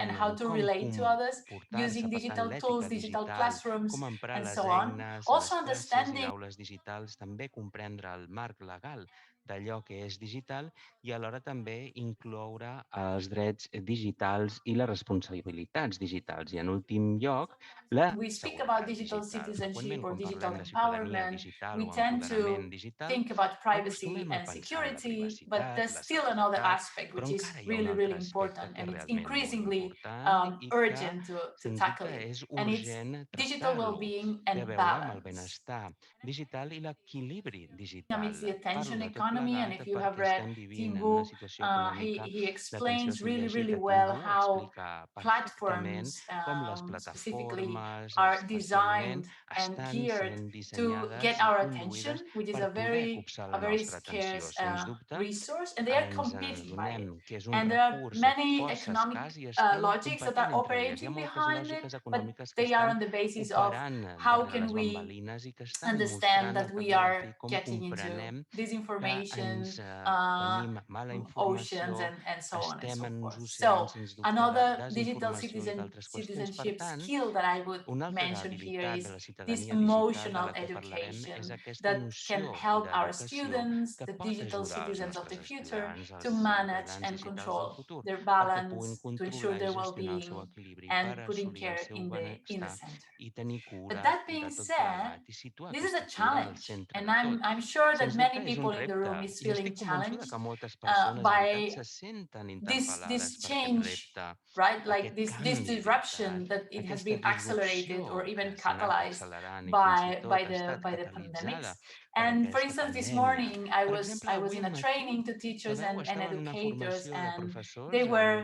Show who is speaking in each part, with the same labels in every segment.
Speaker 1: and how to
Speaker 2: com
Speaker 1: relate to others
Speaker 2: comportar-se,
Speaker 1: using
Speaker 2: per tant,
Speaker 1: digital
Speaker 2: l'ètica
Speaker 1: tools, digital
Speaker 2: digital,
Speaker 1: classrooms,
Speaker 2: com emprar
Speaker 1: and
Speaker 2: les
Speaker 1: so on.
Speaker 2: eines a
Speaker 1: Also
Speaker 2: les classes i
Speaker 1: understanding
Speaker 2: aules digitals, també comprendre el marc legal d'allò que és digital i alhora també incloure els drets digitals i la responsabilitats digitals i, en últim lloc, la
Speaker 1: we speak about
Speaker 2: seguretat
Speaker 1: digital
Speaker 2: digital.
Speaker 1: citizenship
Speaker 2: Freqüentment,
Speaker 1: or
Speaker 2: quan
Speaker 1: digital
Speaker 2: parlem de ciutadania
Speaker 1: empowerment,
Speaker 2: digital
Speaker 1: we
Speaker 2: o
Speaker 1: tend to
Speaker 2: empoderament digital,
Speaker 1: think about privacy
Speaker 2: acostumem a
Speaker 1: and
Speaker 2: pensar en la
Speaker 1: security, but
Speaker 2: privacitat,
Speaker 1: there's
Speaker 2: la
Speaker 1: still another
Speaker 2: seguretat,
Speaker 1: aspect
Speaker 2: però
Speaker 1: which is
Speaker 2: encara hi ha un
Speaker 1: really,
Speaker 2: altre
Speaker 1: really
Speaker 2: aspecte
Speaker 1: important,
Speaker 2: que
Speaker 1: and
Speaker 2: és
Speaker 1: it's
Speaker 2: realment molt
Speaker 1: increasingly
Speaker 2: important i que,
Speaker 1: urgent to
Speaker 2: sens
Speaker 1: tackle
Speaker 2: dubte,
Speaker 1: it.
Speaker 2: és
Speaker 1: And it's
Speaker 2: urgent
Speaker 1: digital
Speaker 2: tractar-lo.
Speaker 1: well-being
Speaker 2: Té a
Speaker 1: and
Speaker 2: veure amb el
Speaker 1: balance.
Speaker 2: benestar digital i l'equilibri
Speaker 1: It's
Speaker 2: digital.
Speaker 1: the attention
Speaker 2: Parlo de tot
Speaker 1: economy, and
Speaker 2: plegat
Speaker 1: if you have
Speaker 2: perquè
Speaker 1: read
Speaker 2: estem vivint
Speaker 1: Tim
Speaker 2: en una
Speaker 1: Wu,
Speaker 2: situació
Speaker 1: he,
Speaker 2: econòmica
Speaker 1: he
Speaker 2: d'atenció
Speaker 1: explains
Speaker 2: si
Speaker 1: really,
Speaker 2: llegit
Speaker 1: really
Speaker 2: a Tim
Speaker 1: well
Speaker 2: Wu
Speaker 1: how
Speaker 2: explica perfectament
Speaker 1: platforms
Speaker 2: com les
Speaker 1: specifically
Speaker 2: plataformes,
Speaker 1: are
Speaker 2: especialment,
Speaker 1: designed and
Speaker 2: estan
Speaker 1: geared
Speaker 2: sent
Speaker 1: to
Speaker 2: dissenyades
Speaker 1: get
Speaker 2: i
Speaker 1: our
Speaker 2: conduïdes
Speaker 1: attention, which is
Speaker 2: per poder copsar
Speaker 1: a
Speaker 2: la
Speaker 1: very
Speaker 2: nostra atenció.
Speaker 1: scarce
Speaker 2: Sens dubte,
Speaker 1: resource, and they are
Speaker 2: ens
Speaker 1: competing by it.
Speaker 2: adonem que és un
Speaker 1: And there are
Speaker 2: recurs
Speaker 1: many
Speaker 2: força
Speaker 1: economic
Speaker 2: escàs i estem
Speaker 1: logics that are
Speaker 2: competint entre elles. Hi ha
Speaker 1: operating
Speaker 2: moltes
Speaker 1: behind it,
Speaker 2: lògiques
Speaker 1: but
Speaker 2: econòmiques que
Speaker 1: they are
Speaker 2: estan
Speaker 1: on the basis of
Speaker 2: operant
Speaker 1: how
Speaker 2: darrere
Speaker 1: can
Speaker 2: les
Speaker 1: we
Speaker 2: bambalines i que estan
Speaker 1: understand
Speaker 2: mostrant al
Speaker 1: that
Speaker 2: cap
Speaker 1: we
Speaker 2: i a la
Speaker 1: are
Speaker 2: fi com
Speaker 1: getting into
Speaker 2: comprenem que
Speaker 1: disinformation,
Speaker 2: ens tenim mala
Speaker 1: oceans,
Speaker 2: informació,
Speaker 1: and so on and
Speaker 2: estem
Speaker 1: so
Speaker 2: en uns
Speaker 1: forth.
Speaker 2: oceans,
Speaker 1: So
Speaker 2: sens dubte, de
Speaker 1: another digital
Speaker 2: desinformació i d'altres qüestions. Per
Speaker 1: citizenship
Speaker 2: tant,
Speaker 1: skill that I would
Speaker 2: una altra
Speaker 1: mention here
Speaker 2: debilitat de
Speaker 1: is
Speaker 2: la
Speaker 1: this
Speaker 2: ciutadania digital de
Speaker 1: emotional
Speaker 2: la que parlarem és
Speaker 1: education
Speaker 2: aquesta
Speaker 1: that can
Speaker 2: noció
Speaker 1: help our
Speaker 2: d'educació
Speaker 1: students,
Speaker 2: que
Speaker 1: the
Speaker 2: pot
Speaker 1: digital
Speaker 2: ajudar els
Speaker 1: citizens of
Speaker 2: nostres
Speaker 1: the future,
Speaker 2: estudiants,
Speaker 1: to
Speaker 2: els
Speaker 1: manage
Speaker 2: ciutadans
Speaker 1: and
Speaker 2: digitals del
Speaker 1: control
Speaker 2: futur,
Speaker 1: their
Speaker 2: perquè puguin
Speaker 1: balance, to ensure
Speaker 2: controlar i
Speaker 1: their
Speaker 2: gestionar el seu
Speaker 1: well-being,
Speaker 2: equilibri per
Speaker 1: and putting
Speaker 2: assolir el
Speaker 1: care
Speaker 2: seu
Speaker 1: in the
Speaker 2: benestar
Speaker 1: center.
Speaker 2: i tenir
Speaker 1: But
Speaker 2: cura
Speaker 1: that being
Speaker 2: de tot
Speaker 1: said,
Speaker 2: plegat i situar
Speaker 1: this is a
Speaker 2: aquesta cura en el
Speaker 1: challenge,
Speaker 2: centre
Speaker 1: and
Speaker 2: de tot.
Speaker 1: I'm sure that
Speaker 2: Sens
Speaker 1: many
Speaker 2: dubte és
Speaker 1: people
Speaker 2: un
Speaker 1: in the
Speaker 2: repte
Speaker 1: room is
Speaker 2: i
Speaker 1: feeling
Speaker 2: estic convençuda
Speaker 1: challenged
Speaker 2: que moltes persones, de veritat,
Speaker 1: by
Speaker 2: se senten
Speaker 1: this
Speaker 2: interpel·lades per aquest
Speaker 1: change,
Speaker 2: repte,
Speaker 1: right? Like
Speaker 2: aquest
Speaker 1: this
Speaker 2: canvi, de
Speaker 1: disruption
Speaker 2: veritat,
Speaker 1: that it has
Speaker 2: aquesta
Speaker 1: been accelerated or
Speaker 2: disrupció que
Speaker 1: even
Speaker 2: s'ha anat
Speaker 1: catalyzed
Speaker 2: accelerant i fins i tot ha estat
Speaker 1: by the
Speaker 2: catalitzada
Speaker 1: pandemics.
Speaker 2: per
Speaker 1: And for
Speaker 2: aquesta
Speaker 1: instance, this
Speaker 2: pandèmia.
Speaker 1: morning
Speaker 2: Per exemple,
Speaker 1: I was
Speaker 2: avui
Speaker 1: in
Speaker 2: al
Speaker 1: a
Speaker 2: matí,
Speaker 1: training to teachers
Speaker 2: sabeu,
Speaker 1: and
Speaker 2: estava en una
Speaker 1: educators,
Speaker 2: formació de
Speaker 1: and they
Speaker 2: professors
Speaker 1: were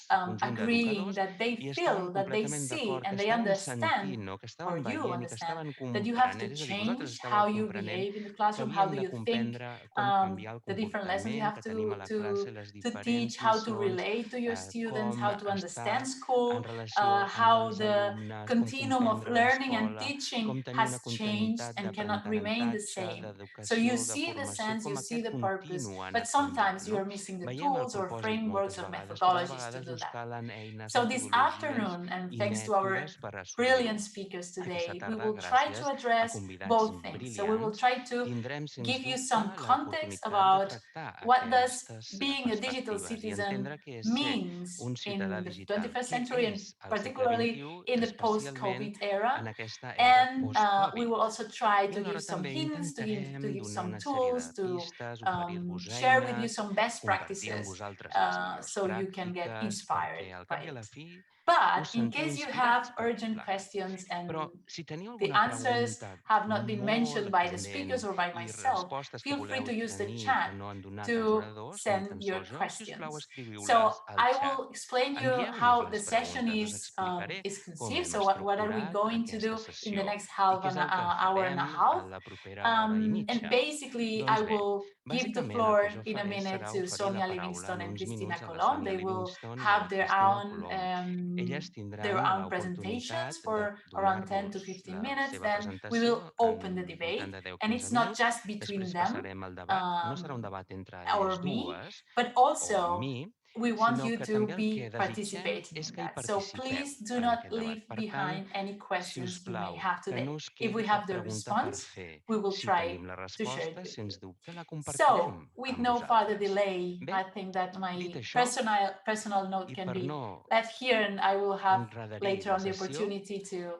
Speaker 2: amb un conjunt
Speaker 1: agreeing
Speaker 2: d'educadors
Speaker 1: that they
Speaker 2: i estàvem
Speaker 1: feel, that they
Speaker 2: completament
Speaker 1: see,
Speaker 2: d'acord, que
Speaker 1: and they
Speaker 2: estàvem
Speaker 1: understand,
Speaker 2: sentint, no? Que
Speaker 1: or
Speaker 2: estàvem
Speaker 1: you
Speaker 2: veient i que
Speaker 1: understand,
Speaker 2: estàvem
Speaker 1: that you have
Speaker 2: comprenent,
Speaker 1: to
Speaker 2: és a dir, vosaltres
Speaker 1: change
Speaker 2: estàveu
Speaker 1: how you
Speaker 2: comprenent
Speaker 1: behave in the
Speaker 2: que
Speaker 1: classroom, how
Speaker 2: havíem
Speaker 1: do
Speaker 2: de
Speaker 1: you think,
Speaker 2: comprendre com canviar el
Speaker 1: the different lessons you
Speaker 2: comportament
Speaker 1: have
Speaker 2: que tenim a la classe, les
Speaker 1: to
Speaker 2: diferents
Speaker 1: teach, how to
Speaker 2: lliçons,
Speaker 1: relate to your students,
Speaker 2: com
Speaker 1: how to understand
Speaker 2: estar en
Speaker 1: school,
Speaker 2: relació amb
Speaker 1: how
Speaker 2: els
Speaker 1: the
Speaker 2: alumnes, com
Speaker 1: continuum of
Speaker 2: comprendre
Speaker 1: learning and
Speaker 2: l'escola,
Speaker 1: teaching
Speaker 2: com tenir una
Speaker 1: has changed
Speaker 2: continuïtat
Speaker 1: and cannot remain the
Speaker 2: d'aprenentatge,
Speaker 1: same. So you
Speaker 2: d'educació, de
Speaker 1: see the
Speaker 2: formació,
Speaker 1: sense, you
Speaker 2: com
Speaker 1: see
Speaker 2: aquest
Speaker 1: the purpose,
Speaker 2: continu ha
Speaker 1: but
Speaker 2: anat canviant,
Speaker 1: sometimes
Speaker 2: no?
Speaker 1: you're missing the
Speaker 2: Veiem el
Speaker 1: tools or
Speaker 2: propòsit
Speaker 1: frameworks
Speaker 2: moltes
Speaker 1: or
Speaker 2: vegades, però a
Speaker 1: methodologies to
Speaker 2: vegades
Speaker 1: do
Speaker 2: us
Speaker 1: that.
Speaker 2: calen eines,
Speaker 1: So this
Speaker 2: metodologies
Speaker 1: afternoon, and
Speaker 2: i
Speaker 1: thanks to our
Speaker 2: mètodes per assolir-ho.
Speaker 1: brilliant speakers
Speaker 2: Aquesta
Speaker 1: today, we
Speaker 2: tarda,
Speaker 1: will try to
Speaker 2: gràcies a
Speaker 1: address
Speaker 2: convidats
Speaker 1: both things. So we will
Speaker 2: brillants,
Speaker 1: try to
Speaker 2: tindrem, sens
Speaker 1: give you
Speaker 2: dubte,
Speaker 1: some context
Speaker 2: l'oportunitat de
Speaker 1: about
Speaker 2: tractar
Speaker 1: what does
Speaker 2: aquestes
Speaker 1: being a digital
Speaker 2: perspectives i
Speaker 1: citizen
Speaker 2: entendre què és ser
Speaker 1: means
Speaker 2: un ciutadà
Speaker 1: in the
Speaker 2: digital,
Speaker 1: 21st
Speaker 2: què
Speaker 1: century, and
Speaker 2: és el segle
Speaker 1: particularly
Speaker 2: XXI,
Speaker 1: in the
Speaker 2: especialment
Speaker 1: post-COVID era.
Speaker 2: en aquesta era
Speaker 1: And we will
Speaker 2: post-Covid.
Speaker 1: also try
Speaker 2: I
Speaker 1: to give
Speaker 2: alhora
Speaker 1: some
Speaker 2: també
Speaker 1: hints, to
Speaker 2: intentarem
Speaker 1: give
Speaker 2: donar
Speaker 1: some
Speaker 2: una sèrie de
Speaker 1: tools, to
Speaker 2: pistes, oferir-vos
Speaker 1: share with you
Speaker 2: eines,
Speaker 1: some best
Speaker 2: compartir amb
Speaker 1: practices,
Speaker 2: vosaltres les millors
Speaker 1: so you can get
Speaker 2: pràctiques,
Speaker 1: inspired
Speaker 2: perquè al
Speaker 1: by
Speaker 2: cap i a la
Speaker 1: it.
Speaker 2: fi
Speaker 1: But
Speaker 2: us
Speaker 1: in
Speaker 2: sentiu
Speaker 1: case you have
Speaker 2: inspirats per tot
Speaker 1: urgent
Speaker 2: plegat.
Speaker 1: questions
Speaker 2: Però
Speaker 1: and
Speaker 2: si teniu
Speaker 1: the
Speaker 2: alguna
Speaker 1: answers
Speaker 2: pregunta
Speaker 1: have not been mentioned
Speaker 2: molt
Speaker 1: by the
Speaker 2: candent
Speaker 1: speakers or by
Speaker 2: i
Speaker 1: myself,
Speaker 2: respostes que
Speaker 1: feel free
Speaker 2: voleu
Speaker 1: to use the
Speaker 2: tenir que
Speaker 1: chat
Speaker 2: no han donat els
Speaker 1: to
Speaker 2: oradors, ni
Speaker 1: send
Speaker 2: tan
Speaker 1: your
Speaker 2: sols jo, si us plau,
Speaker 1: questions. So
Speaker 2: escriviu-les al
Speaker 1: I
Speaker 2: xat.
Speaker 1: will explain you
Speaker 2: Envieu-nos
Speaker 1: how the
Speaker 2: les
Speaker 1: session
Speaker 2: preguntes, us explicaré
Speaker 1: is
Speaker 2: com
Speaker 1: conceived.
Speaker 2: hem
Speaker 1: So what are we
Speaker 2: estructurat
Speaker 1: going to
Speaker 2: aquesta
Speaker 1: do in the
Speaker 2: sessió
Speaker 1: next
Speaker 2: i què és el que
Speaker 1: hour and a
Speaker 2: farem a
Speaker 1: half?
Speaker 2: la propera hora i
Speaker 1: And
Speaker 2: mitja.
Speaker 1: basically, I
Speaker 2: Doncs bé,
Speaker 1: will give the
Speaker 2: bàsicament el que
Speaker 1: floor
Speaker 2: jo
Speaker 1: in a
Speaker 2: faré
Speaker 1: minute
Speaker 2: serà
Speaker 1: to
Speaker 2: oferir la
Speaker 1: Sonia
Speaker 2: paraula en
Speaker 1: Livingston and
Speaker 2: uns
Speaker 1: Cristina
Speaker 2: minuts a la
Speaker 1: Colom.
Speaker 2: Sònia
Speaker 1: They will
Speaker 2: Livingston i a la
Speaker 1: have
Speaker 2: Cristina Colom. Elles
Speaker 1: their
Speaker 2: tindran
Speaker 1: own presentations
Speaker 2: l'oportunitat de
Speaker 1: for around 10 to
Speaker 2: donar-vos
Speaker 1: 15
Speaker 2: la
Speaker 1: minutes.
Speaker 2: seva
Speaker 1: Then we will
Speaker 2: presentació
Speaker 1: open the
Speaker 2: en
Speaker 1: debate,
Speaker 2: voltant de
Speaker 1: and
Speaker 2: 10-15
Speaker 1: it's not
Speaker 2: minuts.
Speaker 1: just between
Speaker 2: Després
Speaker 1: them
Speaker 2: passarem al debat. No serà un debat entre elles
Speaker 1: or me,
Speaker 2: dues
Speaker 1: but
Speaker 2: o amb
Speaker 1: also
Speaker 2: mi,
Speaker 1: we want
Speaker 2: sinó
Speaker 1: you
Speaker 2: que
Speaker 1: to
Speaker 2: també el que
Speaker 1: be
Speaker 2: desitgem
Speaker 1: participating
Speaker 2: és
Speaker 1: in
Speaker 2: que hi
Speaker 1: that. So
Speaker 2: participeu
Speaker 1: please do
Speaker 2: en
Speaker 1: not
Speaker 2: aquest debat.
Speaker 1: leave
Speaker 2: Per tant,
Speaker 1: behind any
Speaker 2: si us
Speaker 1: questions you may
Speaker 2: plau,
Speaker 1: have
Speaker 2: que
Speaker 1: today.
Speaker 2: no us
Speaker 1: If we
Speaker 2: quedi cap
Speaker 1: have the
Speaker 2: pregunta per
Speaker 1: response,
Speaker 2: fer.
Speaker 1: we will
Speaker 2: Si
Speaker 1: try
Speaker 2: tenim la
Speaker 1: to share it
Speaker 2: resposta,
Speaker 1: with you.
Speaker 2: sens dubte la
Speaker 1: So,
Speaker 2: compartirem
Speaker 1: with
Speaker 2: amb
Speaker 1: no further
Speaker 2: vosaltres.
Speaker 1: delay,
Speaker 2: Bé,
Speaker 1: I think that
Speaker 2: dit
Speaker 1: my
Speaker 2: això,
Speaker 1: personal note
Speaker 2: i
Speaker 1: can
Speaker 2: per
Speaker 1: be
Speaker 2: no
Speaker 1: left here, and I will have
Speaker 2: enradarir
Speaker 1: later
Speaker 2: la
Speaker 1: on the
Speaker 2: sessió,
Speaker 1: opportunity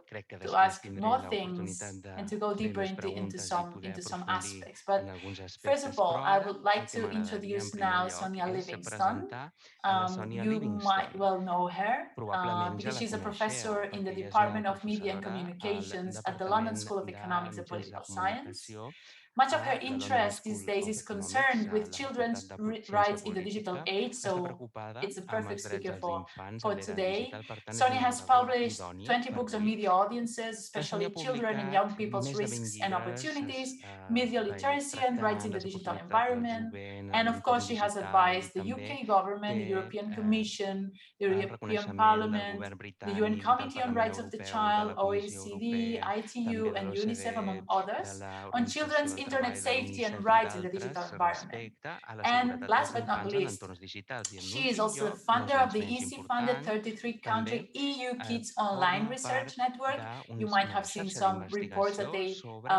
Speaker 2: crec que
Speaker 1: to
Speaker 2: després
Speaker 1: ask
Speaker 2: tindré
Speaker 1: more
Speaker 2: l'oportunitat
Speaker 1: things
Speaker 2: de
Speaker 1: and to go
Speaker 2: fer
Speaker 1: deeper
Speaker 2: més preguntes i poder
Speaker 1: into some
Speaker 2: aprofundir
Speaker 1: aspects.
Speaker 2: en
Speaker 1: But
Speaker 2: alguns
Speaker 1: first of
Speaker 2: aspectes.
Speaker 1: all,
Speaker 2: Però
Speaker 1: I
Speaker 2: ara
Speaker 1: would like
Speaker 2: el que
Speaker 1: to
Speaker 2: m'agradaria, en
Speaker 1: introduce
Speaker 2: primer
Speaker 1: now
Speaker 2: lloc,
Speaker 1: Sonia
Speaker 2: és
Speaker 1: Livingston.
Speaker 2: presentar a la Sònia
Speaker 1: You might
Speaker 2: Livingston.
Speaker 1: well know her
Speaker 2: Probablement ja
Speaker 1: because
Speaker 2: la
Speaker 1: she's a
Speaker 2: coneixeu,
Speaker 1: professor in the
Speaker 2: perquè ella és una
Speaker 1: Department of Media and
Speaker 2: professora al
Speaker 1: Communications at the London
Speaker 2: Departament
Speaker 1: School of
Speaker 2: de
Speaker 1: Economics and
Speaker 2: Mitjans de
Speaker 1: Political Science.
Speaker 2: Comunicació
Speaker 1: Much of her
Speaker 2: a la London
Speaker 1: interest these
Speaker 2: School
Speaker 1: days
Speaker 2: of
Speaker 1: is
Speaker 2: Economics,
Speaker 1: concerned
Speaker 2: a
Speaker 1: with
Speaker 2: la Facultat
Speaker 1: children's
Speaker 2: de Ciència
Speaker 1: rights in the digital
Speaker 2: Política.
Speaker 1: age,
Speaker 2: Està
Speaker 1: so
Speaker 2: preocupada
Speaker 1: it's a
Speaker 2: amb
Speaker 1: perfect
Speaker 2: els drets
Speaker 1: speaker
Speaker 2: dels infants a
Speaker 1: for
Speaker 2: l'era
Speaker 1: today.
Speaker 2: digital, per tant és
Speaker 1: Sonia
Speaker 2: una
Speaker 1: has
Speaker 2: oradora
Speaker 1: published
Speaker 2: idònia
Speaker 1: 20
Speaker 2: per
Speaker 1: books on
Speaker 2: avui.
Speaker 1: media audiences,
Speaker 2: La Sònia
Speaker 1: especially
Speaker 2: ha
Speaker 1: children and
Speaker 2: publicat
Speaker 1: young people's
Speaker 2: més de 20
Speaker 1: risks and
Speaker 2: llibres
Speaker 1: opportunities, media literacy and rights in
Speaker 2: tractant
Speaker 1: the
Speaker 2: les
Speaker 1: digital
Speaker 2: oportunitats del
Speaker 1: environment.
Speaker 2: jovent en
Speaker 1: And of
Speaker 2: l'entorn
Speaker 1: course, she has
Speaker 2: digital i
Speaker 1: advised the
Speaker 2: també
Speaker 1: UK government, the
Speaker 2: té
Speaker 1: European Commission, the
Speaker 2: el
Speaker 1: European
Speaker 2: reconeixement del
Speaker 1: Parliament,
Speaker 2: govern
Speaker 1: the UN
Speaker 2: britànic, del
Speaker 1: Committee on
Speaker 2: Parlament
Speaker 1: Rights of the
Speaker 2: Europeu, de
Speaker 1: Child,
Speaker 2: la Comissió
Speaker 1: OECD,
Speaker 2: Europea,
Speaker 1: ITU,
Speaker 2: també de
Speaker 1: and UNICEF,
Speaker 2: l'OCDE,
Speaker 1: among
Speaker 2: de
Speaker 1: others, on
Speaker 2: l'Organització
Speaker 1: children's
Speaker 2: dels
Speaker 1: internet
Speaker 2: treball de
Speaker 1: safety and
Speaker 2: l'UNICEF i
Speaker 1: rights in the digital
Speaker 2: d'altres
Speaker 1: environment.
Speaker 2: respecte a la
Speaker 1: And
Speaker 2: seguretat
Speaker 1: last
Speaker 2: dels
Speaker 1: but not
Speaker 2: infants en
Speaker 1: least,
Speaker 2: entorns digitals. I en
Speaker 1: she is
Speaker 2: l'últim
Speaker 1: also the
Speaker 2: lloc, no
Speaker 1: founder of
Speaker 2: gens
Speaker 1: the
Speaker 2: menys
Speaker 1: EC-funded
Speaker 2: important,
Speaker 1: 33-country
Speaker 2: també
Speaker 1: EU Kids Online
Speaker 2: forma
Speaker 1: Research
Speaker 2: part
Speaker 1: Network. You might
Speaker 2: d'una
Speaker 1: have seen
Speaker 2: xarxa
Speaker 1: some reports that
Speaker 2: d'investigació
Speaker 1: they
Speaker 2: sobre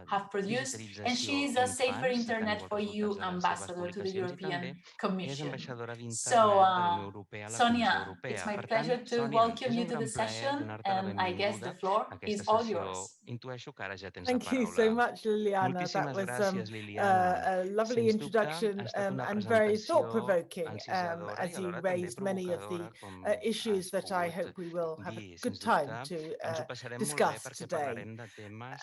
Speaker 1: have produced, and
Speaker 2: digitalització
Speaker 1: she is a Safer
Speaker 2: infants,
Speaker 1: Internet
Speaker 2: teniu els
Speaker 1: for You
Speaker 2: resultats de les seves
Speaker 1: ambassador to the
Speaker 2: publicacions i també
Speaker 1: European
Speaker 2: és
Speaker 1: Commission.
Speaker 2: ambaixadora
Speaker 1: So,
Speaker 2: d'Internet de la Unió Europea a la Comissió
Speaker 1: Sonia,
Speaker 2: Europea.
Speaker 1: it's my
Speaker 2: Per tant,
Speaker 1: pleasure to
Speaker 2: Sònia,
Speaker 1: welcome
Speaker 2: és
Speaker 1: you
Speaker 2: un
Speaker 1: to the
Speaker 2: gran plaer
Speaker 1: session,
Speaker 2: donar-te la
Speaker 1: and I guess
Speaker 2: benvinguda
Speaker 1: the floor
Speaker 2: a
Speaker 1: is
Speaker 2: aquesta
Speaker 1: all
Speaker 2: sessió.
Speaker 1: yours.
Speaker 2: Intueixo que ara ja tens la
Speaker 3: Thank you
Speaker 2: paraula.
Speaker 3: so much, Liliana. That
Speaker 2: Moltíssimes
Speaker 3: was
Speaker 2: gràcies, Liliana.
Speaker 3: a lovely
Speaker 2: Sens dubte,
Speaker 3: introduction
Speaker 2: ha estat una
Speaker 3: and very
Speaker 2: presentació
Speaker 3: thought-provoking
Speaker 2: encisadora i
Speaker 3: as you
Speaker 2: alhora també
Speaker 3: raised many of the
Speaker 2: provocadora, com
Speaker 3: issues
Speaker 2: has
Speaker 3: that I
Speaker 2: pogut
Speaker 3: hope we will have a
Speaker 2: dir.
Speaker 3: good
Speaker 2: Sens
Speaker 3: time
Speaker 2: dubte,
Speaker 3: to
Speaker 2: ens ho passarem molt bé
Speaker 3: discuss
Speaker 2: perquè
Speaker 3: today.
Speaker 2: parlarem de temes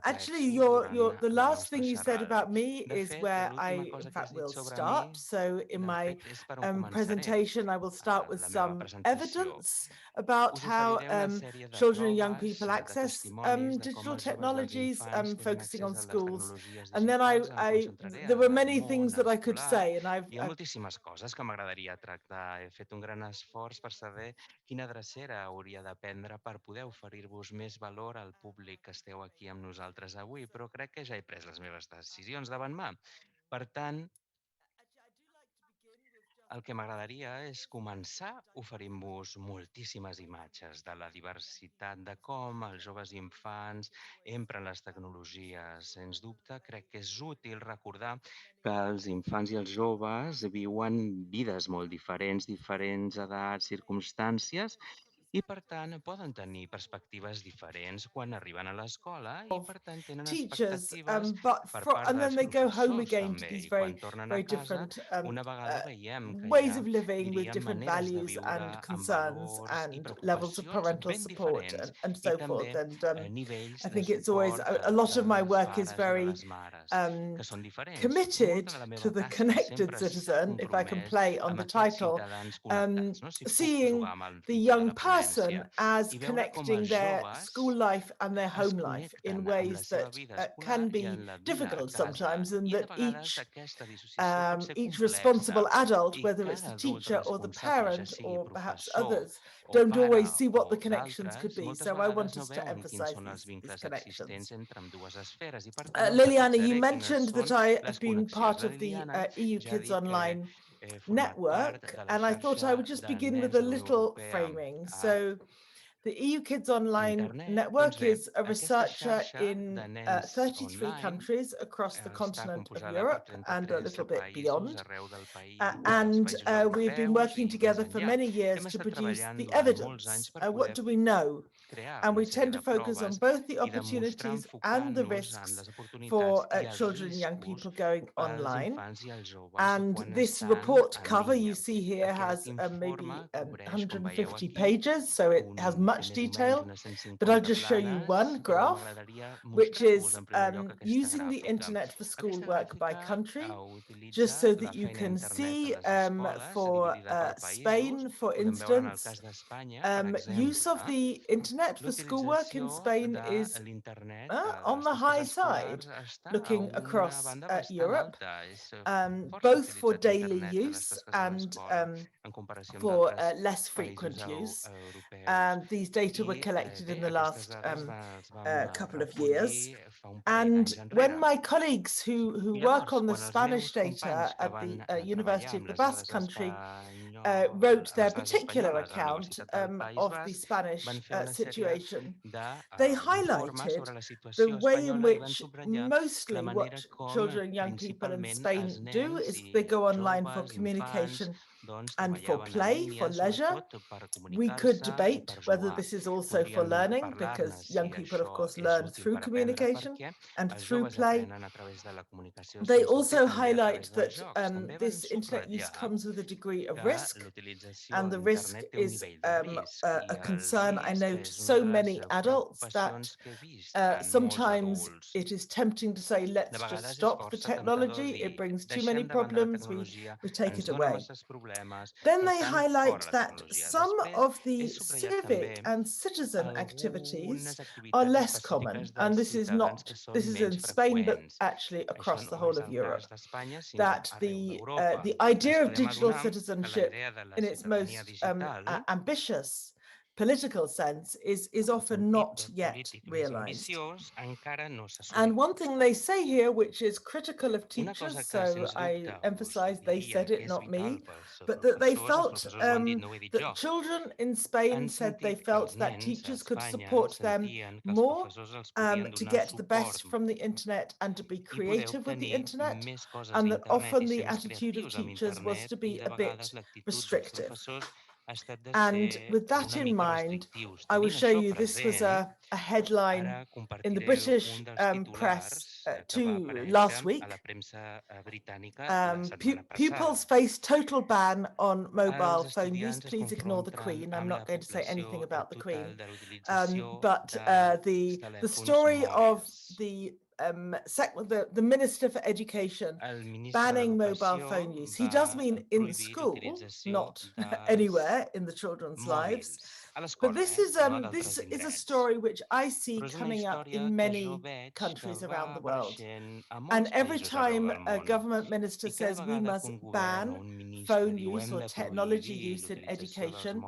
Speaker 3: Actually,
Speaker 2: complexos durant
Speaker 3: the
Speaker 2: la
Speaker 3: last
Speaker 2: nostra
Speaker 3: thing you said
Speaker 2: xerrada.
Speaker 3: about me
Speaker 2: De
Speaker 3: is
Speaker 2: fet,
Speaker 3: where
Speaker 2: l'última
Speaker 3: I,
Speaker 2: cosa
Speaker 3: in
Speaker 2: que has
Speaker 3: fact,
Speaker 2: dit
Speaker 3: will
Speaker 2: sobre
Speaker 3: start.
Speaker 2: mi,
Speaker 3: So in
Speaker 2: de
Speaker 3: my
Speaker 2: fet, és per on començaré.
Speaker 3: presentation, I will start with
Speaker 2: La meva
Speaker 3: some
Speaker 2: presentació.
Speaker 3: evidence about
Speaker 2: Us
Speaker 3: how
Speaker 2: oferiré una sèrie de
Speaker 3: children and young
Speaker 2: proves,
Speaker 3: people
Speaker 2: de
Speaker 3: access
Speaker 2: testimonis de com
Speaker 3: digital
Speaker 2: els joves i els
Speaker 3: technologies,
Speaker 2: infants tenen
Speaker 3: focusing
Speaker 2: accés
Speaker 3: on
Speaker 2: a les
Speaker 3: schools.
Speaker 2: tecnologies
Speaker 3: And then
Speaker 2: digitals. Em concentraré
Speaker 3: there were
Speaker 2: en el
Speaker 3: many things
Speaker 2: món
Speaker 3: that I could
Speaker 2: escolar.
Speaker 3: say, and
Speaker 2: Hi ha moltíssimes coses que m'agradaria tractar. He fet un gran esforç per saber quina drecera hauria de prendre per poder oferir-vos més valor al públic que esteu aquí amb nosaltres avui, però crec que ja he pres les meves decisions davant mà. Per tant, el que m'agradaria és començar oferint-vos moltíssimes imatges de la diversitat de com els joves i infants empren les tecnologies. Sens dubte, crec que és útil recordar que els infants i els joves viuen vides molt diferents, diferents edats, circumstàncies, i per tant poden tenir perspectives diferents quan arriben a l'escola i per tant tenen
Speaker 3: teachers,
Speaker 2: expectatives
Speaker 3: but
Speaker 2: per part
Speaker 3: and then
Speaker 2: dels
Speaker 3: they go home
Speaker 2: professors
Speaker 3: again to
Speaker 2: també.
Speaker 3: these
Speaker 2: I quan tornen a
Speaker 3: very
Speaker 2: casa,
Speaker 3: different
Speaker 2: una vegada veiem que hi
Speaker 3: ways
Speaker 2: ha,
Speaker 3: of living with
Speaker 2: diríem,
Speaker 3: different
Speaker 2: maneres de
Speaker 3: values
Speaker 2: viure
Speaker 3: and
Speaker 2: amb
Speaker 3: concerns
Speaker 2: valors i
Speaker 3: and levels of
Speaker 2: preocupacions
Speaker 3: parental
Speaker 2: ben
Speaker 3: support
Speaker 2: diferents
Speaker 3: and
Speaker 2: i
Speaker 3: so
Speaker 2: també
Speaker 3: forth. And
Speaker 2: nivells
Speaker 3: I
Speaker 2: de
Speaker 3: think it's always
Speaker 2: suport
Speaker 3: a lot of my
Speaker 2: dels
Speaker 3: work is
Speaker 2: pares o de
Speaker 3: very
Speaker 2: les mares, que són diferents.
Speaker 3: committed
Speaker 2: Molta de la meva
Speaker 3: to the
Speaker 2: tasca
Speaker 3: connected
Speaker 2: sempre s'ha
Speaker 3: citizen, if I can
Speaker 2: compromès
Speaker 3: play on
Speaker 2: amb
Speaker 3: the
Speaker 2: aquests
Speaker 3: title,
Speaker 2: ciutadans connectats, no? Si puc
Speaker 3: seeing
Speaker 2: jugar amb el
Speaker 3: the
Speaker 2: títol de
Speaker 3: young
Speaker 2: la ponència
Speaker 3: person as
Speaker 2: i veure com
Speaker 3: connecting
Speaker 2: els
Speaker 3: their
Speaker 2: joves
Speaker 3: school life and their
Speaker 2: es
Speaker 3: home life in
Speaker 2: connecten amb la
Speaker 3: ways
Speaker 2: seva
Speaker 3: that
Speaker 2: vida escolar
Speaker 3: can
Speaker 2: i
Speaker 3: be
Speaker 2: en la vida a
Speaker 3: difficult
Speaker 2: casa.
Speaker 3: sometimes, and
Speaker 2: I de
Speaker 3: that
Speaker 2: vegades aquesta dissociació pot ser
Speaker 3: each
Speaker 2: complexa
Speaker 3: responsible adult,
Speaker 2: i
Speaker 3: whether it's
Speaker 2: cada
Speaker 3: the
Speaker 2: adult
Speaker 3: teacher or the
Speaker 2: responsable, ja
Speaker 3: parent
Speaker 2: sigui
Speaker 3: or perhaps
Speaker 2: professor
Speaker 3: others,
Speaker 2: o
Speaker 3: don't
Speaker 2: pare
Speaker 3: always see
Speaker 2: o
Speaker 3: what the connections could
Speaker 2: d'altres,
Speaker 3: be.
Speaker 2: moltes
Speaker 3: So I
Speaker 2: vegades
Speaker 3: want
Speaker 2: no
Speaker 3: us to
Speaker 2: veuen quins
Speaker 3: emphasize
Speaker 2: són els
Speaker 3: these
Speaker 2: vincles
Speaker 3: connections.
Speaker 2: existents entre ambdues esferes i per tant
Speaker 3: Liliana, you
Speaker 2: emfatitzaré quines
Speaker 3: mentioned that
Speaker 2: són
Speaker 3: I have
Speaker 2: les
Speaker 3: been
Speaker 2: connexions.
Speaker 3: part
Speaker 2: La
Speaker 3: of the
Speaker 2: Liliana
Speaker 3: EU
Speaker 2: ja ha
Speaker 3: Kids
Speaker 2: dit que
Speaker 3: Online
Speaker 2: he format part
Speaker 3: network,
Speaker 2: de la
Speaker 3: and I thought
Speaker 2: xarxa
Speaker 3: I would just
Speaker 2: de
Speaker 3: begin with
Speaker 2: nens
Speaker 3: a
Speaker 2: de la Unió
Speaker 3: little
Speaker 2: Europea
Speaker 3: framing.
Speaker 2: a
Speaker 3: So the EU Kids Online
Speaker 2: internet. Doncs
Speaker 3: network
Speaker 2: bé,
Speaker 3: is a
Speaker 2: aquesta
Speaker 3: researcher
Speaker 2: xarxa
Speaker 3: in
Speaker 2: de nens
Speaker 3: 33
Speaker 2: online
Speaker 3: countries across the
Speaker 2: està
Speaker 3: continent of
Speaker 2: composada per
Speaker 3: Europe and a
Speaker 2: 33
Speaker 3: little bit
Speaker 2: països
Speaker 3: beyond.
Speaker 2: arreu dels
Speaker 3: And
Speaker 2: països
Speaker 3: we've been
Speaker 2: europeus
Speaker 3: working
Speaker 2: i més
Speaker 3: together for
Speaker 2: enllà.
Speaker 3: many years
Speaker 2: Hem
Speaker 3: to
Speaker 2: estat
Speaker 3: produce
Speaker 2: treballant
Speaker 3: the
Speaker 2: durant molts anys
Speaker 3: evidence.
Speaker 2: per
Speaker 3: What
Speaker 2: poder
Speaker 3: do we know?
Speaker 2: crear
Speaker 3: And
Speaker 2: una
Speaker 3: we
Speaker 2: sèrie
Speaker 3: tend
Speaker 2: de
Speaker 3: to focus on
Speaker 2: proves
Speaker 3: both the
Speaker 2: i demostrar
Speaker 3: opportunities and the
Speaker 2: enfocant-nos en
Speaker 3: risks
Speaker 2: les oportunitats
Speaker 3: for
Speaker 2: i els
Speaker 3: children and young
Speaker 2: riscos
Speaker 3: people going
Speaker 2: pels
Speaker 3: online.
Speaker 2: infants i els joves
Speaker 3: And
Speaker 2: quan
Speaker 3: this
Speaker 2: estan
Speaker 3: report
Speaker 2: en
Speaker 3: cover you
Speaker 2: línia.
Speaker 3: see here
Speaker 2: Aquest
Speaker 3: has
Speaker 2: informe
Speaker 3: maybe
Speaker 2: cobreix, com veieu
Speaker 3: 150
Speaker 2: aquí,
Speaker 3: pages, so it has
Speaker 2: té
Speaker 3: much
Speaker 2: més o menys
Speaker 3: detail.
Speaker 2: unes
Speaker 3: But I'll
Speaker 2: 150
Speaker 3: just show you
Speaker 2: planes,
Speaker 3: one
Speaker 2: però
Speaker 3: graph,
Speaker 2: m'agradaria
Speaker 3: which
Speaker 2: mostrar-vos
Speaker 3: is
Speaker 2: en primer lloc aquesta
Speaker 3: using the
Speaker 2: gràfica.
Speaker 3: internet for
Speaker 2: Aquesta
Speaker 3: schoolwork by
Speaker 2: gràfica
Speaker 3: country, just
Speaker 2: utilitza
Speaker 3: so
Speaker 2: la
Speaker 3: that you
Speaker 2: feina a
Speaker 3: can
Speaker 2: internet a
Speaker 3: see
Speaker 2: les escoles,
Speaker 3: for
Speaker 2: dividida per països.
Speaker 3: Spain, for
Speaker 2: Podem veure en el
Speaker 3: instance,
Speaker 2: cas d'Espanya, per
Speaker 3: use of
Speaker 2: exemple,
Speaker 3: the internet for schoolwork in
Speaker 2: l'utilització
Speaker 3: Spain
Speaker 2: de
Speaker 3: is
Speaker 2: l'internet
Speaker 3: on
Speaker 2: dels
Speaker 3: the
Speaker 2: tasques
Speaker 3: high side,
Speaker 2: escolars està a
Speaker 3: looking
Speaker 2: una
Speaker 3: across
Speaker 2: banda bastant
Speaker 3: Europe,
Speaker 2: alta. És força
Speaker 3: both for
Speaker 2: utilitzat
Speaker 3: daily
Speaker 2: internet per les
Speaker 3: use
Speaker 2: tasques a
Speaker 3: and
Speaker 2: l'escola en comparació amb
Speaker 3: for
Speaker 2: d'altres
Speaker 3: less
Speaker 2: països
Speaker 3: frequent use.
Speaker 2: europeus.
Speaker 3: These data were
Speaker 2: I
Speaker 3: collected
Speaker 2: bé,
Speaker 3: in the
Speaker 2: aquestes
Speaker 3: last
Speaker 2: dades els vam
Speaker 3: couple of years.
Speaker 2: recollir fa un parell
Speaker 3: And
Speaker 2: d'anys
Speaker 3: when
Speaker 2: enrere.
Speaker 3: my colleagues who
Speaker 2: I
Speaker 3: work
Speaker 2: llavors,
Speaker 3: on the
Speaker 2: quan els
Speaker 3: Spanish
Speaker 2: meus
Speaker 3: data
Speaker 2: companys que
Speaker 3: at
Speaker 2: van
Speaker 3: the
Speaker 2: treballar
Speaker 3: University of
Speaker 2: amb
Speaker 3: the
Speaker 2: les
Speaker 3: Basque
Speaker 2: dades
Speaker 3: Country
Speaker 2: espanyol,
Speaker 3: wrote
Speaker 2: amb
Speaker 3: their
Speaker 2: les dades
Speaker 3: particular
Speaker 2: espanyoles a la
Speaker 3: account
Speaker 2: Universitat del País
Speaker 3: of the
Speaker 2: Basc,
Speaker 3: Spanish
Speaker 2: van fer una sèrie
Speaker 3: situation, they
Speaker 2: d'informes
Speaker 3: highlighted
Speaker 2: sobre la
Speaker 3: the
Speaker 2: situació
Speaker 3: way in
Speaker 2: espanyola i van
Speaker 3: which
Speaker 2: subratllar la
Speaker 3: mostly
Speaker 2: manera
Speaker 3: what
Speaker 2: com
Speaker 3: children, young people in
Speaker 2: principalment els
Speaker 3: Spain do
Speaker 2: nens
Speaker 3: is
Speaker 2: i
Speaker 3: they go online for
Speaker 2: joves, infants,
Speaker 3: communication
Speaker 2: doncs
Speaker 3: and for
Speaker 2: treballaven en
Speaker 3: play, for
Speaker 2: línia,
Speaker 3: leisure.
Speaker 2: sobretot per
Speaker 3: We could
Speaker 2: comunicar-se i
Speaker 3: debate
Speaker 2: per
Speaker 3: whether
Speaker 2: jugar.
Speaker 3: this is also for
Speaker 2: Podríem
Speaker 3: learning,
Speaker 2: parlar-ne
Speaker 3: because young
Speaker 2: si
Speaker 3: people, of
Speaker 2: això
Speaker 3: course,
Speaker 2: és
Speaker 3: learn
Speaker 2: útil
Speaker 3: through
Speaker 2: per aprendre,
Speaker 3: communication
Speaker 2: perquè
Speaker 3: and
Speaker 2: els
Speaker 3: through
Speaker 2: joves
Speaker 3: play.
Speaker 2: aprenen a través de la comunicació,
Speaker 3: They
Speaker 2: sens dubte, i
Speaker 3: also
Speaker 2: també a
Speaker 3: highlight
Speaker 2: través dels
Speaker 3: that
Speaker 2: jocs. També van
Speaker 3: this internet use
Speaker 2: subratllar
Speaker 3: comes with a degree of
Speaker 2: que
Speaker 3: risk,
Speaker 2: l'utilització
Speaker 3: and
Speaker 2: de
Speaker 3: the risk
Speaker 2: l'internet té un
Speaker 3: is
Speaker 2: nivell de risc i
Speaker 3: a
Speaker 2: el
Speaker 3: concern I
Speaker 2: risc
Speaker 3: know to
Speaker 2: és una
Speaker 3: so
Speaker 2: de les
Speaker 3: many adults that
Speaker 2: preocupacions que he vist en molts
Speaker 3: sometimes
Speaker 2: adults.
Speaker 3: it is tempting to say,
Speaker 2: De
Speaker 3: let's just
Speaker 2: vegades és
Speaker 3: stop the
Speaker 2: força temptador
Speaker 3: technology,
Speaker 2: dir
Speaker 3: it brings too many
Speaker 2: deixem de banda la
Speaker 3: problems,
Speaker 2: tecnologia,
Speaker 3: we take
Speaker 2: ens
Speaker 3: it
Speaker 2: dona
Speaker 3: away.
Speaker 2: masses problemes,
Speaker 3: Then
Speaker 2: per
Speaker 3: they
Speaker 2: tant,
Speaker 3: highlight
Speaker 2: fora la
Speaker 3: that
Speaker 2: tecnologia.
Speaker 3: some
Speaker 2: Després
Speaker 3: of
Speaker 2: he
Speaker 3: the
Speaker 2: subratllat també
Speaker 3: civic and citizen activities
Speaker 2: algunes
Speaker 3: are
Speaker 2: activitats
Speaker 3: less common,
Speaker 2: específiques
Speaker 3: and
Speaker 2: dels ciutadans que són
Speaker 3: this is in
Speaker 2: menys
Speaker 3: Spain, but
Speaker 2: freqüents.
Speaker 3: actually
Speaker 2: Això
Speaker 3: across the
Speaker 2: no
Speaker 3: whole
Speaker 2: és
Speaker 3: of
Speaker 2: el
Speaker 3: Europe.
Speaker 2: cas d'Espanya, sinó
Speaker 3: That
Speaker 2: arreu d'Europa.
Speaker 3: the
Speaker 2: Ens
Speaker 3: idea of
Speaker 2: podem
Speaker 3: digital
Speaker 2: adonar que la
Speaker 3: citizenship
Speaker 2: idea de la
Speaker 3: in its
Speaker 2: ciutadania
Speaker 3: most
Speaker 2: digital
Speaker 3: ambitious political sense is often not yet realized. And one thing they say here, which is critical of teachers, so I emphasize they said it, not me, but that they felt that children in Spain said they felt that teachers could support them more to get the best from the internet and to be creative with the internet, and that often the attitude of teachers was to be a bit restrictive. And with that in mind, I will show you, this was a headline in the British press last week. Pupils face total ban on mobile phone use. Please ignore the Queen. I'm not going to say anything about the Queen. But the story of the Minister for Education banning mobile phone use. He does mean in school, not anywhere in the children's lives. But this is a story which I see coming up in many countries around the world. And every time a government minister says we must ban phone use or technology use in education,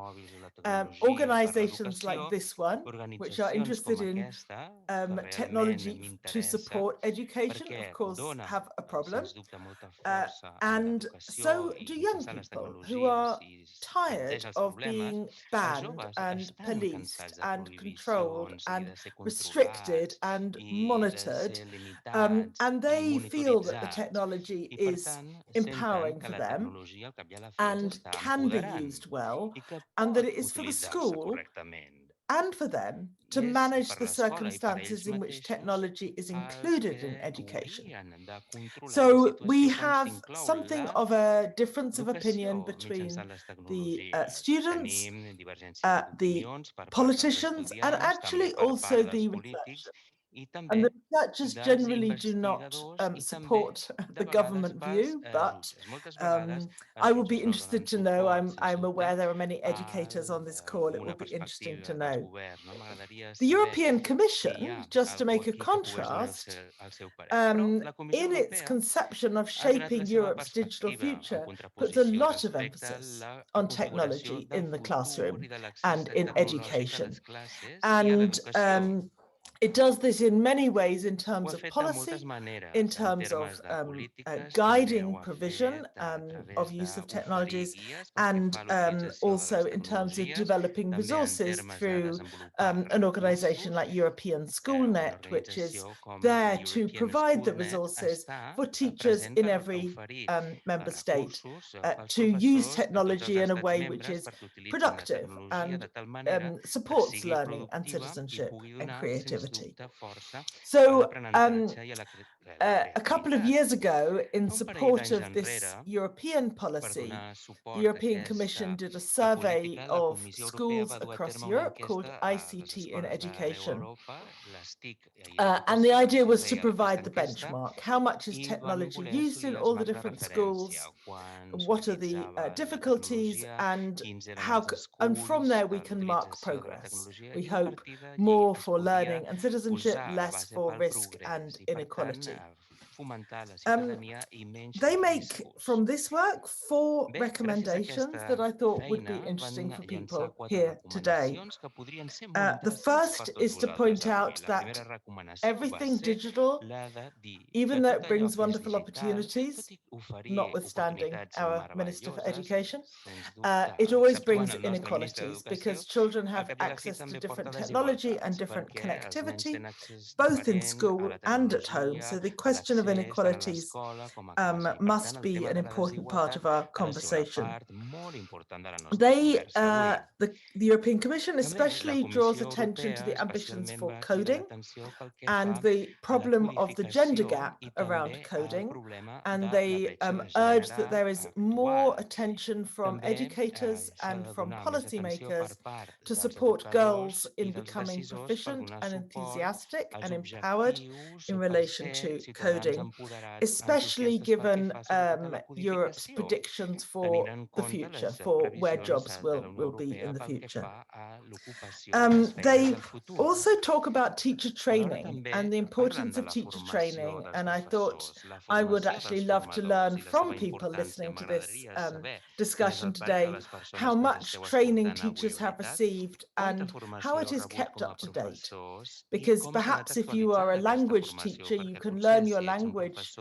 Speaker 3: organizations like this one, which are interested in technology to support education, of course, have a problem. And so do young people who are tired of being banned and policed and controlled and restricted and monitored. And they feel that the technology is empowering for them and can be used well, and that it is for the school and for them to manage the circumstances in which technology is included in education. So we have something of a difference of opinion between the students, the politicians, and actually also the researchers. And the researchers generally do not support the government view, but I would be interested to know, I'm aware there are many educators on this call, it will be interesting to know. The European Commission, just to make a contrast, in its conception of shaping Europe's digital future, puts a lot of emphasis on technology in the classroom and in education. And it does this in many ways in terms of policy, in terms of guiding provision of use of technologies, and also in terms of developing resources through an organization like European SchoolNet, which is there to provide the resources for teachers in every member state to use technology in a way which is productive and supports learning and citizenship and creativity. So a couple of years ago, in support of this European policy, the European Commission did a survey of schools across Europe called ICT in Education. And the idea was to provide the benchmark. How much is technology used in all the different schools? What are the difficulties, and from there we can mark progress. We hope more for learning and citizenship, less for risk and inequality. They make from this work 4 recommendations that I thought would be interesting for people here today. The first is to point out that everything digital, even though it brings wonderful opportunities, notwithstanding our Minister for Education, it always brings inequalities because children have access to different technology and different connectivity, both in school and at home. So the question of inequalities must be an important part of our conversation. The European Commission especially draws attention to the ambitions for coding and the problem of the gender gap around coding. And they urge that there is more attention from educators and from policymakers to support girls in becoming proficient and enthusiastic and empowered in relation to coding challenging, especially given Europe's predictions for the future, for where jobs will be in the future. They also talk about teacher training and the importance of teacher training, and I thought I would actually love to learn from people listening to this discussion today how much training teachers have received and how it is kept up to date. Because perhaps if you are a language teacher, you can learn your language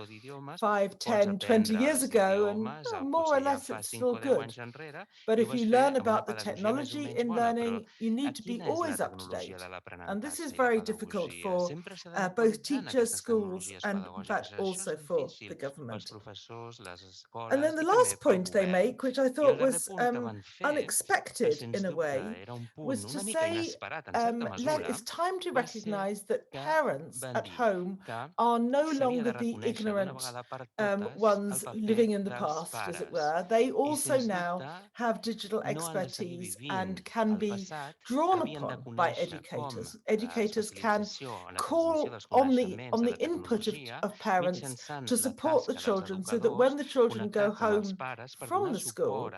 Speaker 3: 5, 10, 20 years ago, and more or less it's still good. But if you learn about the technology in learning, you need to be always up to date. And this is very difficult for both teachers, schools, and in fact also for the government. And then the last point they make, which I thought was unexpected in a way, was to say it's time to recognize that parents at home are no longer the ignorant ones living in the past, as it were. They also now have digital expertise and can be drawn upon by educators. Educators can call on the input of parents to support the children, so that when the children go home from the school,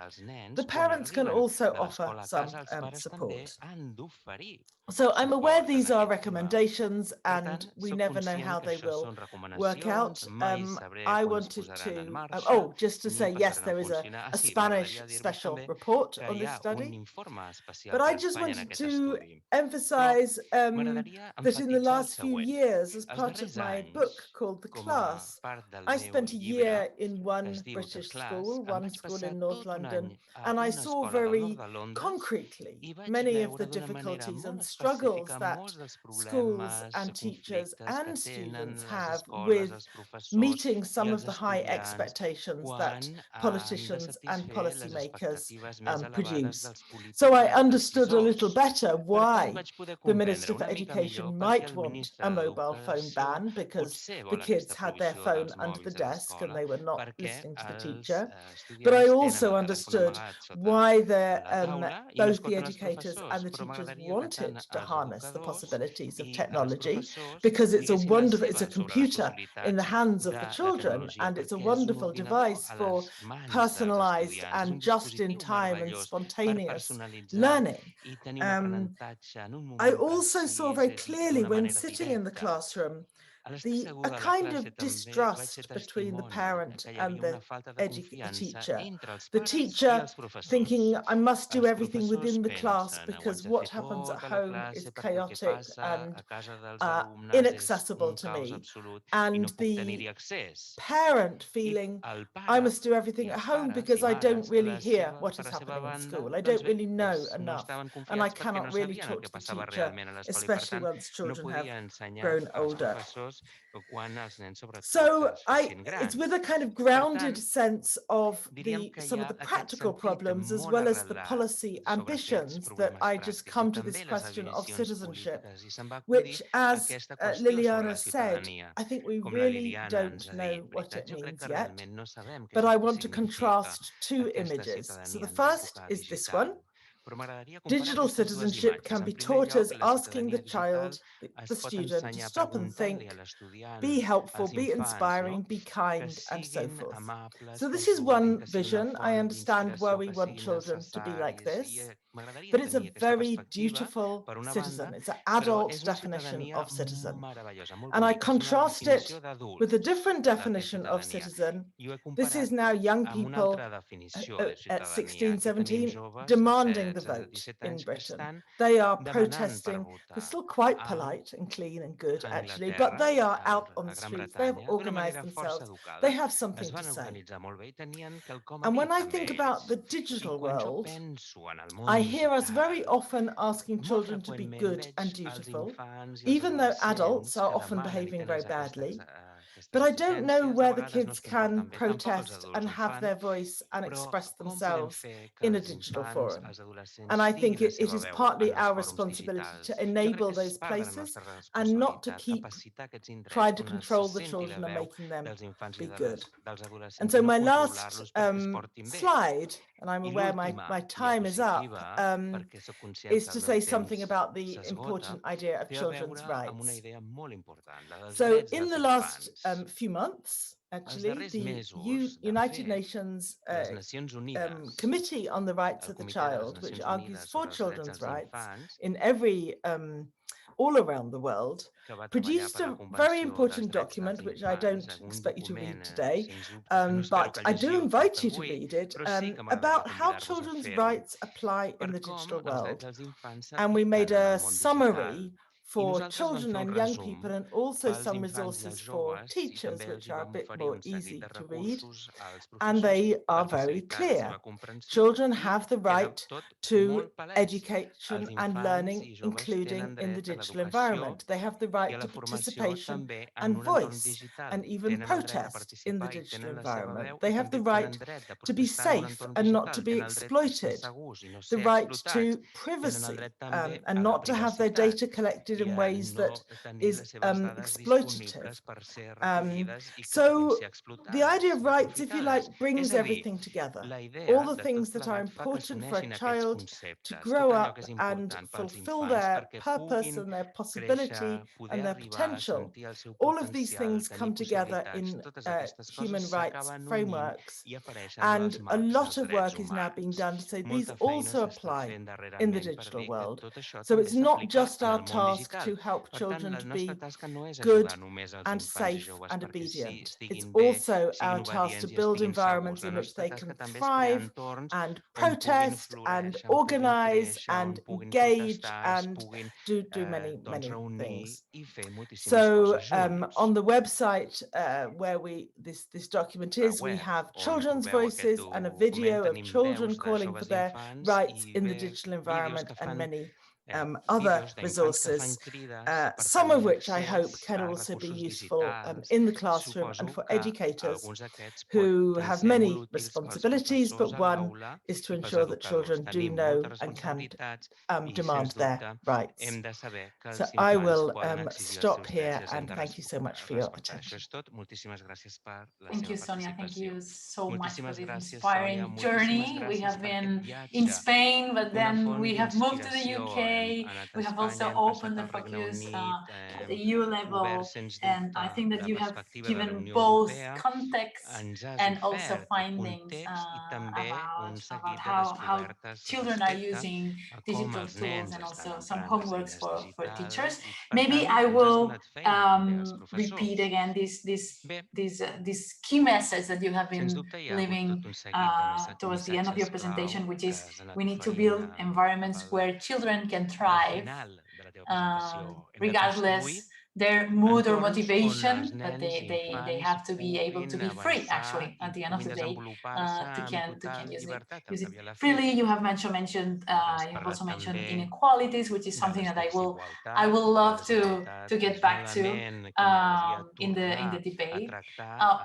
Speaker 3: the parents can also offer some support. So I'm aware these are recommendations and we never know how they will work out. I wanted to, just to say, yes, there is a Spanish special report on this study. But I just wanted to emphasize that in the last few years, as part of my book called The Class, I spent a year in one British school, one school in North London, and I saw very concretely many of the difficulties and struggles that schools and teachers and students have with meeting some of the high expectations that politicians and policymakers produce. So I understood a little better why the Minister for Education might want a mobile phone ban, because the kids had their phone under the desk and they were not listening to the teacher. But I also understood why both the educators and the teachers wanted to harness the possibilities of technology, because it's a computer in the hands of the children, and it's a wonderful device for personalized and just-in-time and spontaneous learning. I also saw very clearly when sitting in the classroom a kind of distrust between the parent and the teacher. The teacher thinking, I must do everything within the class because what happens at home is chaotic and inaccessible to me. And the parent feeling, I must do everything at home because I don't really hear what is happening in school. I don't really know enough, and I cannot really talk to the teacher, especially once children have grown older. So it's with a kind of grounded sense of some of the practical problems as well as the policy ambitions that I just come to this question of citizenship, which, as Liliana said, I think we really don't know what it means yet. But I want to contrast two images. So the first is this one. Digital citizenship can be taught as asking the child, the student, to stop and think, be helpful, be inspiring, be kind, and so forth. So this is one vision. I understand why we want children to be like this, but it's a very dutiful citizen. It's an adult definition of citizen. And I contrast it with a different definition of citizen. This is now young people at 16, 17 demanding the vote in Britain. They are protesting. They're still quite polite and clean and good, actually, but they are out on the streets. They have organized themselves. They have something to say. And when I think about the digital world, I hear us very often asking children to be good and dutiful, even though adults are often behaving very badly. But I don't know where the kids can protest and have their voice and express themselves in a digital forum. And I think it is partly our responsibility to enable those places and not to keep trying to control the children and making them be good. And so my last slide and I'm aware my time is up, is to say something about the important idea of children's rights. So in the last few months, actually, the United Nations Committee on the Rights of the Child, which argues for children's rights in all around the world, produced a very important document, which I don't expect you to read today, but I do invite you to read it, about how children's rights apply in the digital world. And we made a summary for children and young people, and also some resources for teachers, which are a bit more easy to read. And they are very clear. Children have the right to education and learning, including in the digital environment. They have the right to participation and voice, and even protest in the digital environment. They have the right to be safe and not to be exploited, the right to privacy, and not to have their data collected in ways that is exploitative. So the idea of rights, if you like, brings everything together. All the things that are important for a child to grow up and fulfill their purpose and their possibility and their potential. All of these things come together in human rights frameworks. And a lot of work is now being done to say these also apply in the digital world. So it's not just our task to help children to be good and safe and obedient. It's also our task to build environments in which they can thrive and protest and organize and engage and do many things. So on the website where this document is, we have children's voices and a video of children calling for their rights in the digital environment and many other resources, some of which I hope can also be useful in the classroom and for educators who have many responsibilities, but one is to ensure that children do know and can demand their rights. So I will stop here and thank you so much for your attention.
Speaker 1: Thank you, Sonia. Thank you so much for this inspiring journey. We have been in Spain, but then we have moved to the UK. We have also opened the focus at the EU level. And I think that you have given both context and also findings about how children are using digital tools and also some homeworks for teachers. Maybe I will repeat again this key message that you have been leaving towards the end of your presentation, which is we need to build environments where children can thrive regardless their mood or motivation, but they have to be able to be free, actually, at the end of the day, to can use it freely. You have mentioned you have also mentioned inequalities, which is something that I will love to get back to in the debate.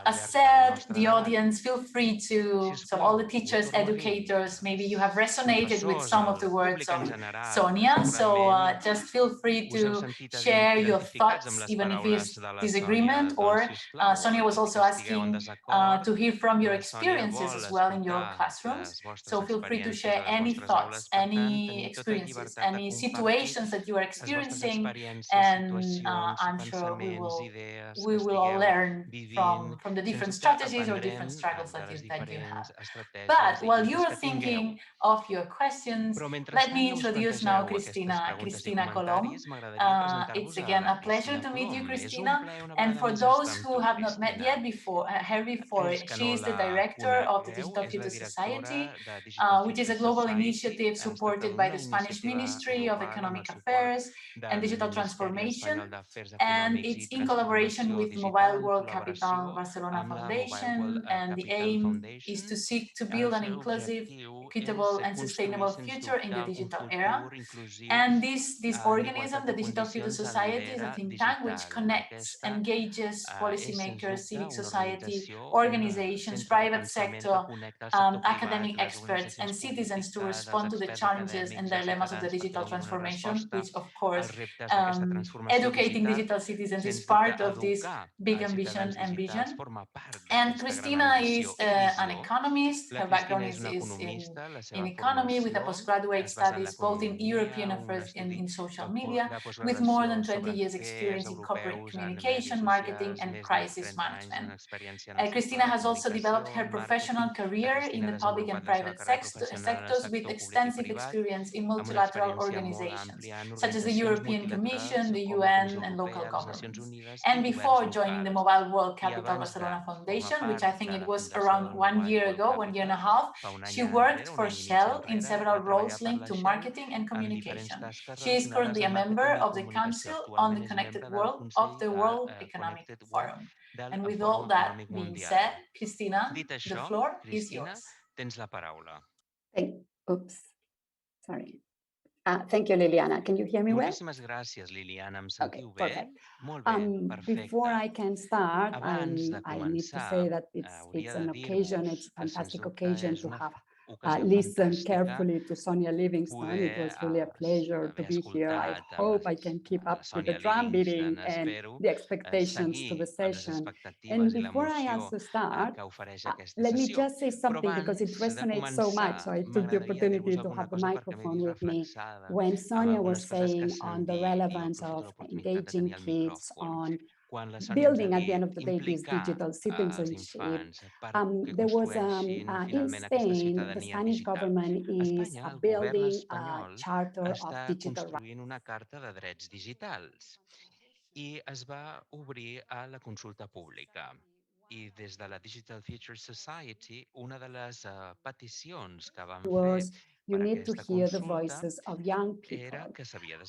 Speaker 1: As said, the audience, feel free to, so all the teachers, educators, maybe you have resonated with some of the words of Sonia, so just feel free to share your thoughts, even if it's disagreement, or Sonia was also asking to hear from your experiences as well in your classrooms. So feel free to share any thoughts, any experiences, any situations that you are experiencing, and I'm sure we will all learn from the different strategies or different struggles that you have. But while you are thinking of your questions, let me introduce now Cristina Colom. It's again a pleasure to meet you, Cristina. And for those who have not met yet her before, she is the director of the Digital Future Society, which is a global initiative supported by the Spanish Ministry of Economic Affairs and Digital Transformation. And it's in collaboration with Mobile World Capital Barcelona Foundation. And the aim is to seek to build an inclusive, equitable and sustainable future in the digital era. And this organism, the Digital Future Society, is a think tank which connects, engages policymakers, civic society, organizations, private sector, academic experts, and citizens to respond to the challenges and dilemmas of the digital transformation, which, of course, educating digital citizens is part of this big ambition and vision. And Cristina is an economist. Her background is in economy, with a postgraduate studies both in European affairs and in social media, with more than 20 years experience in corporate communication, marketing, and crisis management. Cristina has also developed her professional career in the public and private sectors with extensive experience in multilateral organizations, such as the European Commission, the UN, and local governments. And before joining the Mobile World Capital Barcelona Foundation, which I think it was around 1 year ago, 1 year and a half, she worked for Shell in several roles linked to marketing and communication. She is currently a member of the Council on the Connected World of the World Economic Forum. And with all that being said, Cristina, the floor is yours.
Speaker 2: Tens la paraula.
Speaker 4: Oops, sorry. Thank you, Liliana. Can you hear me well?
Speaker 2: Moltíssimes gràcies, Liliana. Em sentiu bé?
Speaker 4: Perfect.
Speaker 2: Molt bé, perfecte.
Speaker 4: Before I can start, I need to
Speaker 2: començar,
Speaker 4: say that it's an occasion, it's a fantastic occasion to have listened carefully to Sonia Livingston. It was really a pleasure to be here. I hope I can keep up with the drum beating and the expectations to the session. And before I also start, let me just say something because it resonates so much. So I took the opportunity to have the microphone with me when Sonia was saying on the relevance of engaging kids, on building at the end of the day this digital citizenship. There was in Spain, the Spanish government is building a charter of digital rights.
Speaker 2: Una carta de drets digitals i es va obrir a la consulta pública. I des de la Digital Future Society, una de les peticions que vam fer
Speaker 4: you need to hear the voices of young people,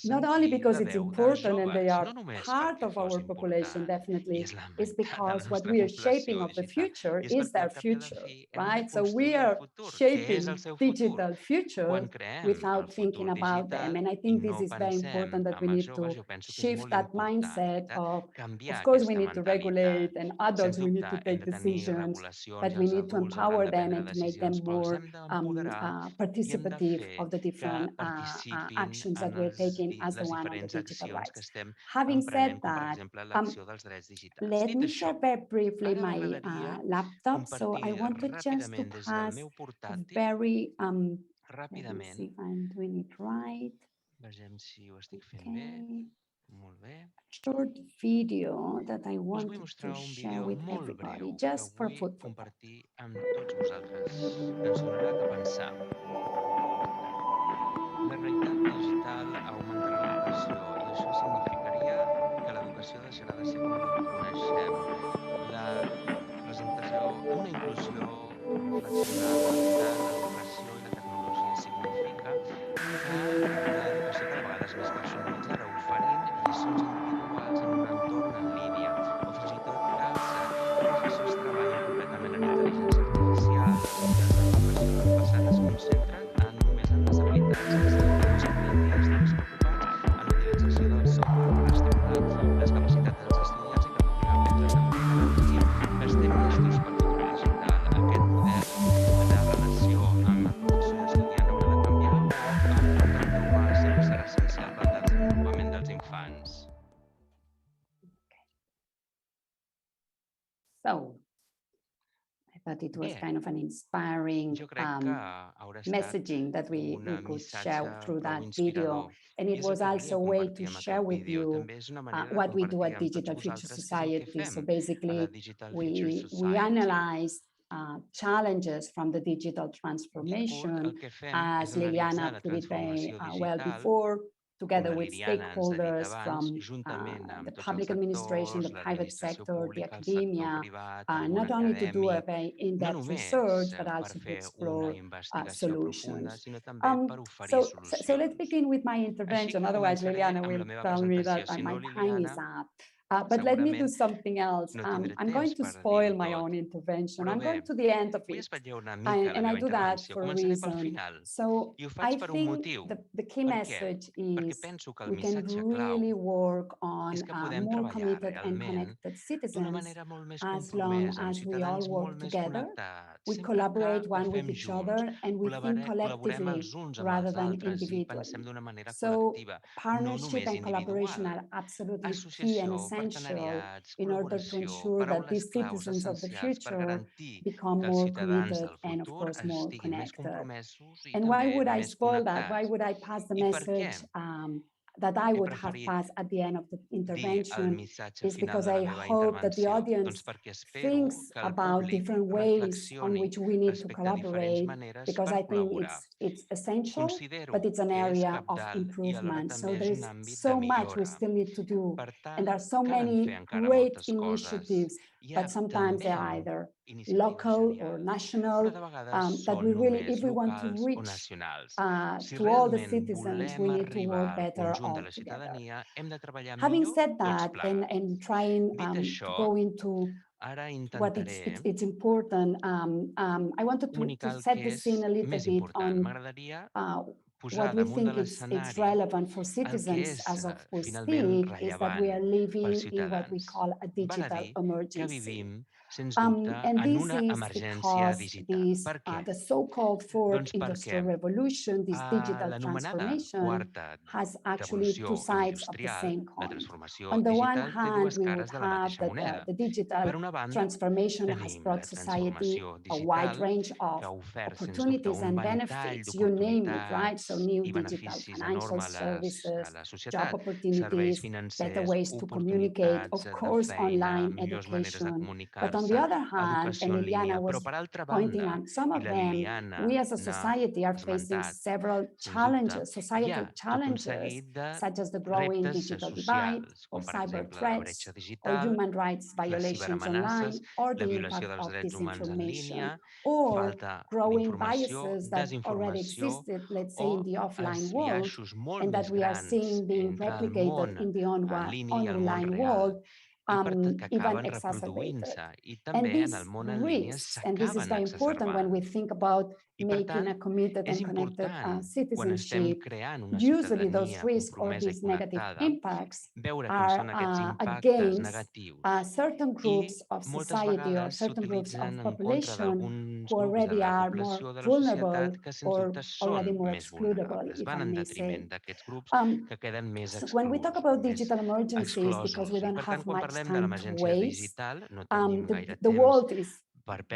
Speaker 4: not only because it's important and they are part of our population, definitely, it's because what we are shaping of the future is their future, right? So we are shaping digital future without thinking about them. And I think this is very important that we need to shift that mindset of course, we need to regulate and adults, we need to take decisions, but we need to empower them and to make them more participative of the different actions that we're taking as the one on the digital rights. Having said that, let me share very briefly my laptop. So I wanted just to pass a very, let me see if I'm doing it right. Okay. Short video that I wanted to share with everybody, just for food for thought.
Speaker 2: La realitat digital augmentarà l'educació i això significaria que l'educació deixarà de ser com la coneixem. La presentació, una inclusió reflexionada de l'educació i la tecnologia significa que l'educació cada vegada és més personalitzada, oferint lliçons individuals en un entorn en línia, o fins i tot que els professors treballin completament en intel·ligència artificial. L'educació del passat es concentra només en les habilitats que estan preocupats en l'utilització del software per estimular les capacitats dels estudiants i que puguin aprendre de manera efectiva. Estem llestos per futur digital. Aquest model de relació amb el professor i estudiant haurà de canviar o el contacte humà sempre serà essencial per al desenvolupament dels infants.
Speaker 4: So, I thought it was kind of an inspiring messaging that we could share through that video. And it was also a way to share with you what we do at Digital Future Society. So basically, we analyze challenges from the digital transformation, as Liliana put it very well before, together with stakeholders from the public administration, the private sector, the academia, not only to do a very in-depth research, but also to explore solutions. So let's begin with my intervention. Otherwise, Liliana will tell me that my time is up. But let me do something else. I'm going to spoil my own intervention. I'm going to the end of it. And I do that for a reason. So I think the key message is we can really work on more committed and connected citizens as long as we all work together, we collaborate one with each other, and we think collectively rather than individually. So partnership and collaboration are absolutely key and essential in order to ensure that these citizens of the future become more committed and, of course, more connected. And why would I spoil that? Why would I pass the message that I would have passed at the end of the intervention? Is because I hope that the audience thinks about different ways on which we need to collaborate, because I think it's essential, but it's an area of improvement. So there's so much we still need to do. And there are so many great initiatives, but sometimes they're either local or national, that we really, if we want to reach to all the citizens, we need to work better all together. Having said that, and trying to go into what it's important, I wanted to set the scene a little bit on what we think it's relevant for citizens as of we speak, is that we are living in what we call a digital emergency. And this is because the so-called fourth industrial revolution, this digital transformation, has actually two sides of the same coin. On the one hand, we would have that the digital transformation has brought society a wide range of opportunities and benefits, you name it, right? So new digital financial services, job opportunities, better ways to communicate, of course, online education. But on the other hand, and Liliana was pointing out some of them, we as a society are facing several challenges, societal challenges, such as the growing digital divide, or cyber threats, or human rights violations online, or the impact of disinformation, or growing biases that already existed, let's say, in the offline world, and that we are seeing being replicated in the online world, even exacerbated. And these risks, and this is very important when we think about making a committed and connected citizenship, usually those risks or these negative impacts are against certain groups of society or certain groups of population who already are more vulnerable or already more excludable, if I may say. So when we talk about digital emergencies, because we don't have much time to waste, the world is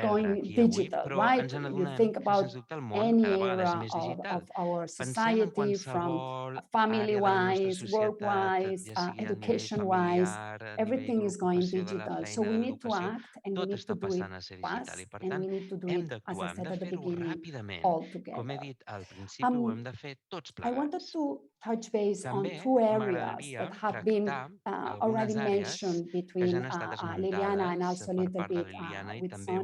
Speaker 4: going digital, right? You think about any era of our society, from family-wise, work-wise, education-wise, everything is going digital. So we need to act, and we need to do it fast, and we need to do it, as I said at the beginning, all together. I wanted to touch base on two areas that have been already mentioned between Liliana and also a little bit with Sonia,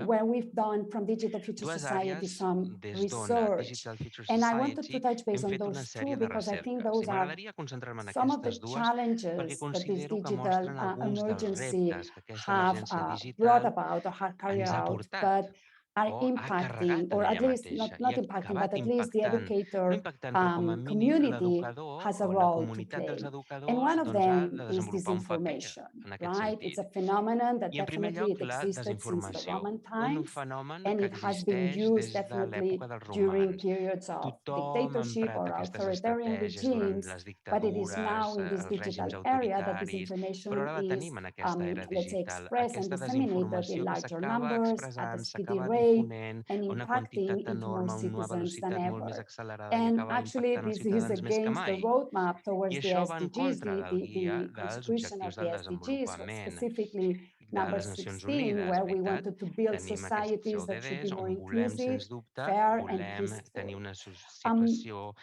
Speaker 4: where we've done from Digital Future Society some research. And I wanted to touch base on those two because I think those are some of the challenges that this digital emergency have brought about or have carried out, but are impacting, or at least not impacting, but at least the educator community has a role to play. And one of them is disinformation, right? It's a phenomenon that definitely it existed since the Roman times, and it has been used definitely during periods of dictatorship or authoritarian regimes, but it is now in this digital area that disinformation is, let's say, expressed and disseminated in larger numbers at a speedy rate and impacting into more citizens than ever. And actually, this is against the roadmap towards the SDGs, the execution of the SDGs, specifically number 16, where we wanted to build societies that should be more inclusive, fair, and peaceful.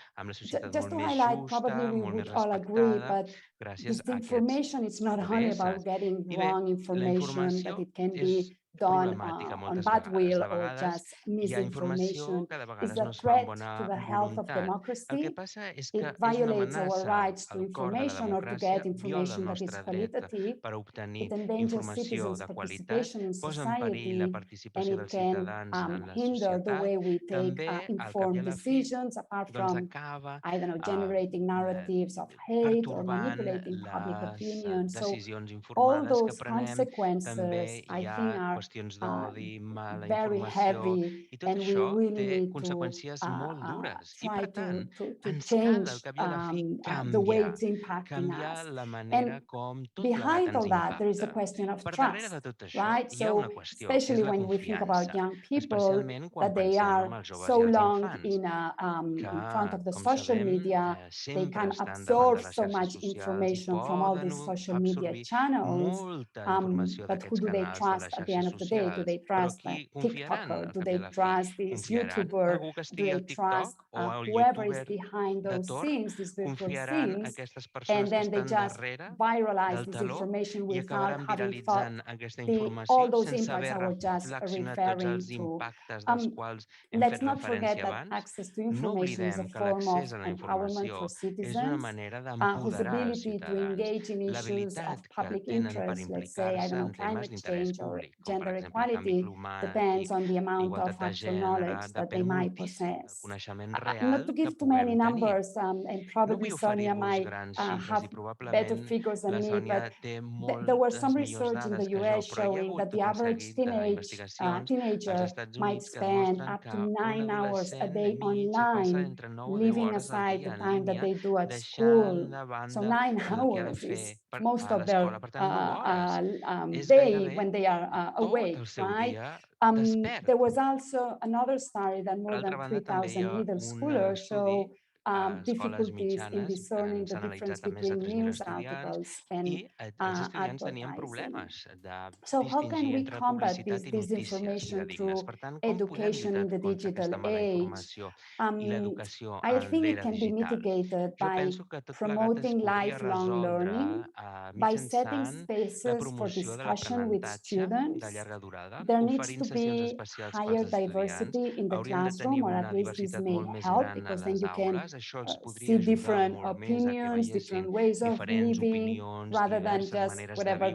Speaker 4: Just to highlight, probably we would all agree, but disinformation is not only about getting wrong information, but it can be done on bad will or just misinformation is a threat to the health of democracy. It violates our rights to information or to get information that is qualitative. It endangers citizens' participation in society, and it can hinder the way we take informed decisions, apart from, I don't know, generating narratives of hate or manipulating public opinion. So all those consequences, I think, are very heavy, and we really need to try to change the way it's impacting us. And behind all that, there is the question of trust, right? So especially when we think about young people, that they are so long in front of the social media, they can absorb so much information from all these social media channels. But who do they trust at the end of the day? Do they trust the TikToker? Do they trust this YouTuber? Do they trust whoever is behind those scenes, these virtual scenes? And then they just viralize this information without having thought all those impacts I was just referring to. Let's not forget that access to information is a form of empowerment for citizens whose ability to engage in issues of public interest, let's say, I don't know, climate change or gender equality, depends on the amount of actual knowledge that they might possess. Not to give too many numbers, and probably Sonia might have better figures than me, but there was some research in the US showing that the average teenager might spend up to 9 hours a day online, leaving aside the time that they do at school. So 9 hours is most of their day when they are awake, right? There was also another study that more than 3,000 middle schoolers show difficulties in discerning the difference between news articles and advertising. So how can we combat this disinformation through education in the digital age? I think it can be mitigated by promoting lifelong learning, by setting spaces for discussion with students. There needs to be higher diversity in the classroom, or at least this may help, because then you can see different opinions, different ways of living, rather than just whatever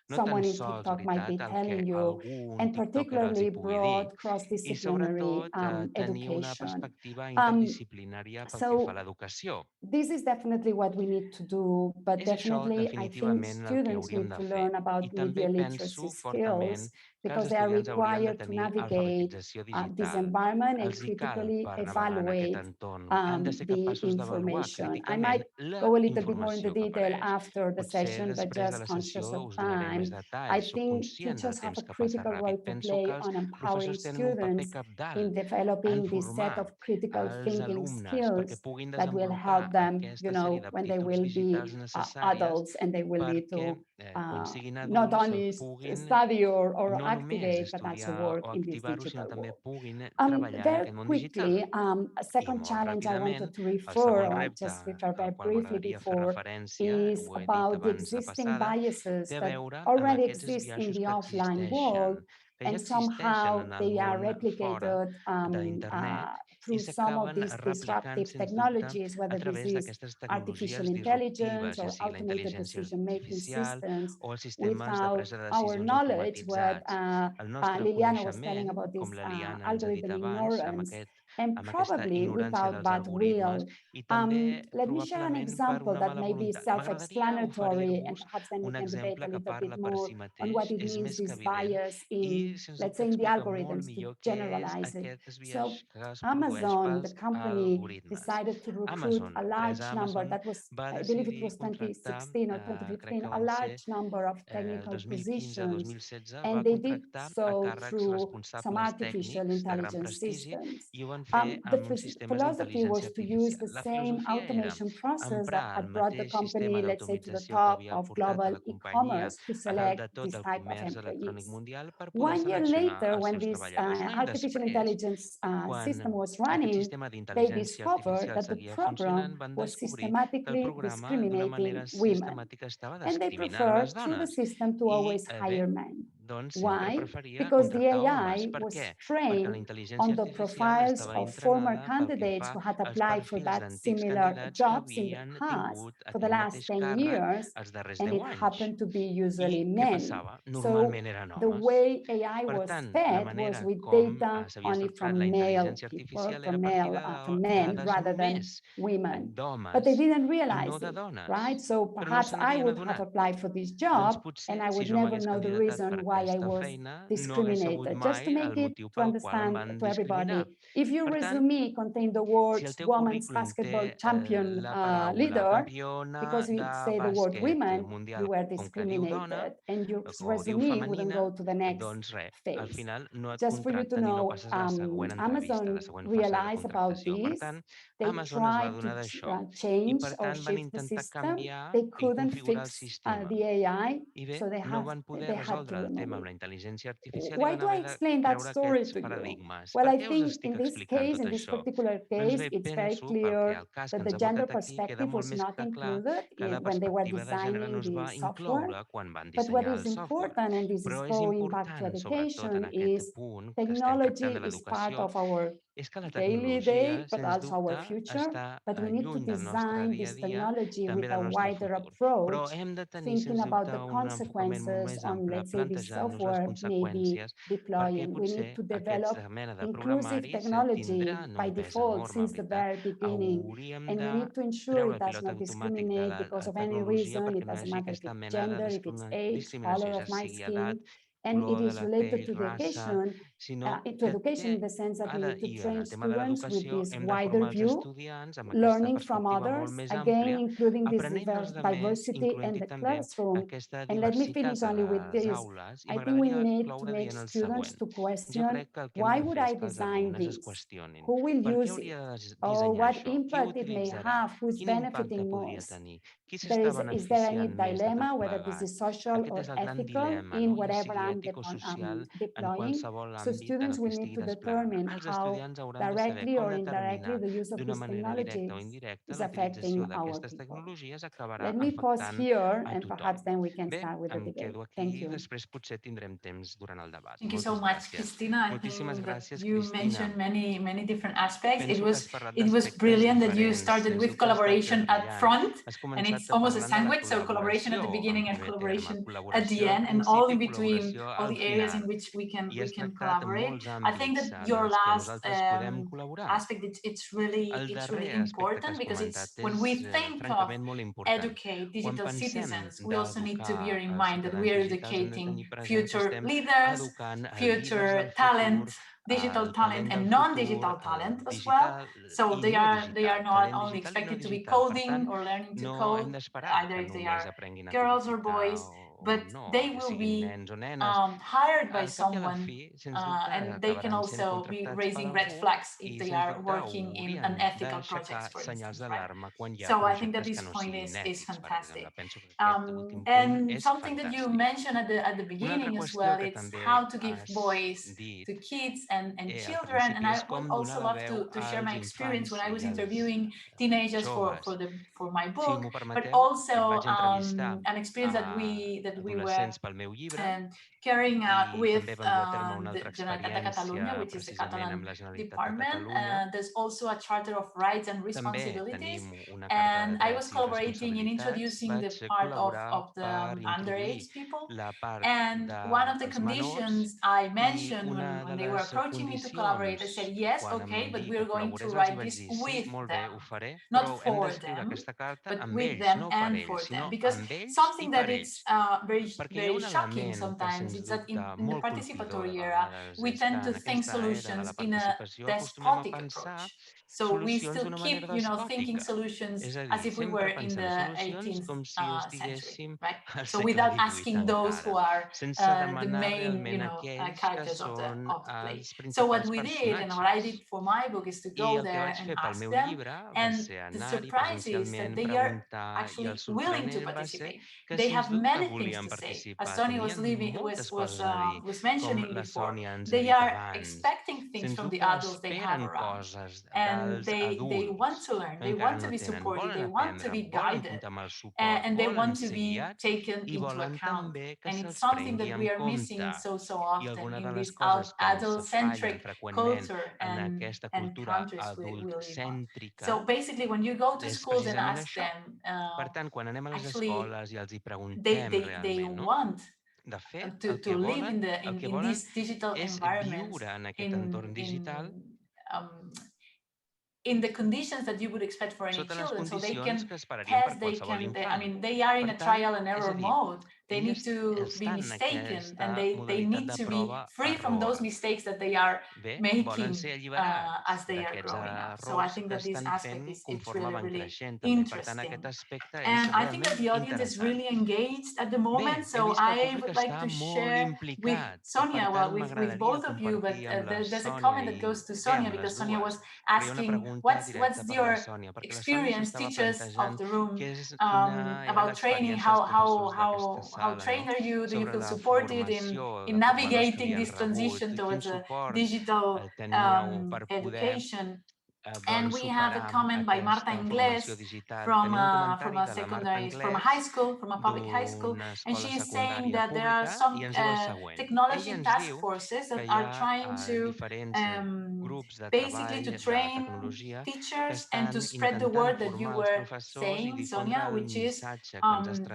Speaker 4: someone in TikTok might be telling you, and particularly broad cross-disciplinary education. So this is definitely what we need to do, but definitely I think students need to learn about media literacy skills, because they are required to navigate this environment and critically evaluate the information. I might go a little bit more into detail after the session, but just conscious of time, I think teachers have a critical role to play on empowering students in developing this set of critical thinking skills that will help them, when they will be adults and they will need to not only study or activate, but also work in this digital world. Very quickly, a second challenge I wanted to refer, or I just referred very briefly before, is about the existing biases that already exist in the offline world, and somehow they are replicated through some of these disruptive technologies, whether this is artificial intelligence or automated decision-making systems, without our knowledge. What Liliana was telling about this algorithm ignorance, and probably without bad will. Let me share an example that may be self-explanatory, and perhaps then we can debate a little bit more on what it means, this bias in, let's say, in the algorithms, to generalize it. So Amazon, the company, decided to recruit a large number, that was, I believe it was 2016 or 2015, a large number of technical positions, and they did so through some artificial intelligence systems. The philosophy was to use the same automation process that had brought the company, let's say, to the top of global e-commerce, to select this type of employees. 1 year later, when this artificial intelligence system was running, they discovered that the program was systematically discriminating women, and they preferred, through the system, to always hire men. Why? Because the AI was trained on the profiles of former candidates who had applied for that similar jobs in the past for the last 10 years, and it happened to be usually men. So the way AI was fed was with data only from male people, from men rather than women. But they didn't realize it, right? So perhaps I would have applied for this job and I would never know the reason why I was discriminated. Just to make it to understand to everybody, if your resume contained the words women's basketball champion leader, because you say the word women, you were discriminated and your resume wouldn't go to the next phase. Just for you to know, Amazon realized about this. They tried to change or shift the system. They couldn't fix the AI, so they had to remove it. Why do I explain that story to you? Well, I think in this case, in this particular case, it's very clear that the gender perspective was not included when they were designing the software. But what is important, and this is going back to education, is technology is part of our daily day, but also our future. But we need to design this technology with a wider approach, thinking about the consequences on, let's say, this software may be deploying. We need to develop inclusive technology by default since the very beginning. And we need to ensure it does not discriminate because of any reason. It doesn't matter if it's gender, if it's age, color of my skin. And it is related to education in the sense that we need to train students with this wider view, learning from others, again, including this diversity in the classroom. And let me finish only with this. I think we need to make students to question, why would I design this? Who will use it? Or what impact it may have? Who's benefiting most? Is there any dilemma, whether this is social or ethical, in whatever I'm deploying? So students will need to determine how directly or indirectly the use of these technologies is affecting our people. Let me pause here and perhaps then we can start with the debate. Thank you.
Speaker 1: Thank you so much, Cristina. I think that you mentioned many different aspects. It was brilliant that you started with collaboration at front, and it's almost a sandwich. So collaboration at the beginning and collaboration at the end, and all in between, all the areas in which we can collaborate. I think that your last aspect, it's really important, because it's when we think of educate digital citizens, we also need to bear in mind that we are educating future leaders, future talent, digital talent and non-digital talent as well. So they are not only expected to be coding or learning to code, either if they are girls or boys, but they will be hired by someone, and they can also be raising red flags if they are working in unethical projects, for instance, right? So I think that this point is fantastic. And something that you mentioned at the beginning as well, it's how to give voice to kids and children. And I would also love to share my experience when I was interviewing teenagers for my book, but also an experience that we were carrying out with the Generalitat de Catalunya, which is the Catalan department. There's also a Charter of Rights and Responsibilities, and I was collaborating in introducing the part of the underage people. And one of the conditions I mentioned when they were approaching me to collaborate, I said, yes, okay, but we're going to write this with them, not for them, but with them and for them. Because something that it's very shocking sometimes is that in the participatory era, we tend to think solutions in a despotic approach. So we still keep, thinking solutions as if we were in the 18th century, right? So without asking those who are the main, characters of the play. So what we did, and what I did for my book, is to go there and ask them. And the surprise is that they are actually willing to participate. They have many things to say. As Tony was mentioning before, they are expecting things from the adults they have around. And they want to learn, they want to be supported, they want to be guided, and they want to be taken into account. And it's something that we are missing so often in this adult-centric culture and countries we live on. So basically, when you go to schools and ask them, actually, they want to live in these digital environments um, in the conditions that you would expect for any children, so they can test, I mean, they are in a trial and error mode. They need to be mistaken, and they need to be free from those mistakes that they are making as they are growing up. So I think that this aspect it's really, really interesting. And I think that the audience is really engaged at the moment. So I would like to share with Sonia, well, with both of you, but there's a comment that goes to Sonia, because Sonia was asking, what's your experience, teachers of the room, about training? How trained are you? Do you feel supported in navigating this transition towards a digital education? And we have a comment by Marta Ingles from a high school, from a public high school, and she is saying that there are some technology task forces that are trying to basically to train teachers and to spread the word that you were saying, Sonia, which is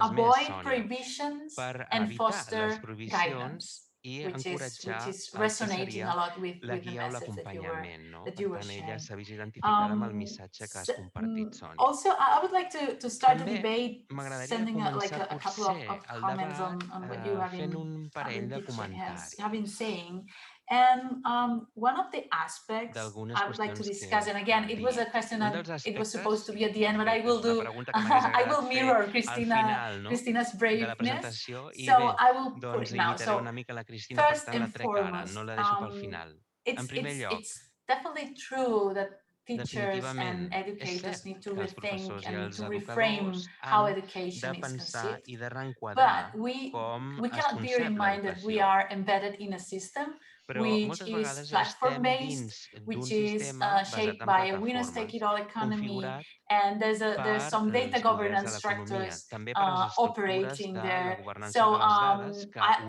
Speaker 1: avoid prohibitions and foster guidance. Which is resonating a lot with the message that you were sharing. Also, I would like to start a debate, sending a couple of comments on what you have been saying. And one of the aspects I would like to discuss, and again, it was a question and it was supposed to be at the end, but I will do, I will mirror Cristina's braveness. So I will put it now. So first and foremost, it's definitely true that teachers and educators need to rethink and to reframe how education is conceived. But we cannot bear in mind that we are embedded in a system which is platform-based, which is shaped by a winner-take-it-all economy, and there's some data governance structures operating there. So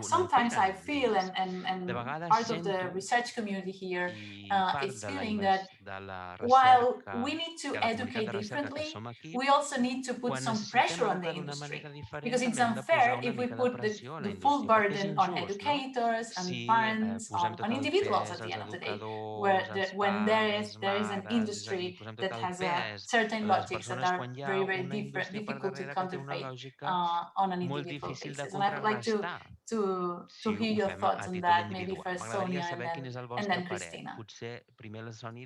Speaker 1: sometimes I feel, and part of the research community here is feeling that while we need to educate differently, we also need to put some pressure on the industry, because it's unfair if we put the full burden on educators and parents, on individuals at the end of the day, when there is an industry that has a certain logics that are very, very difficult to contemplate on an individual basis. And I would like to hear your thoughts on that, maybe first Sonia and then Cristina.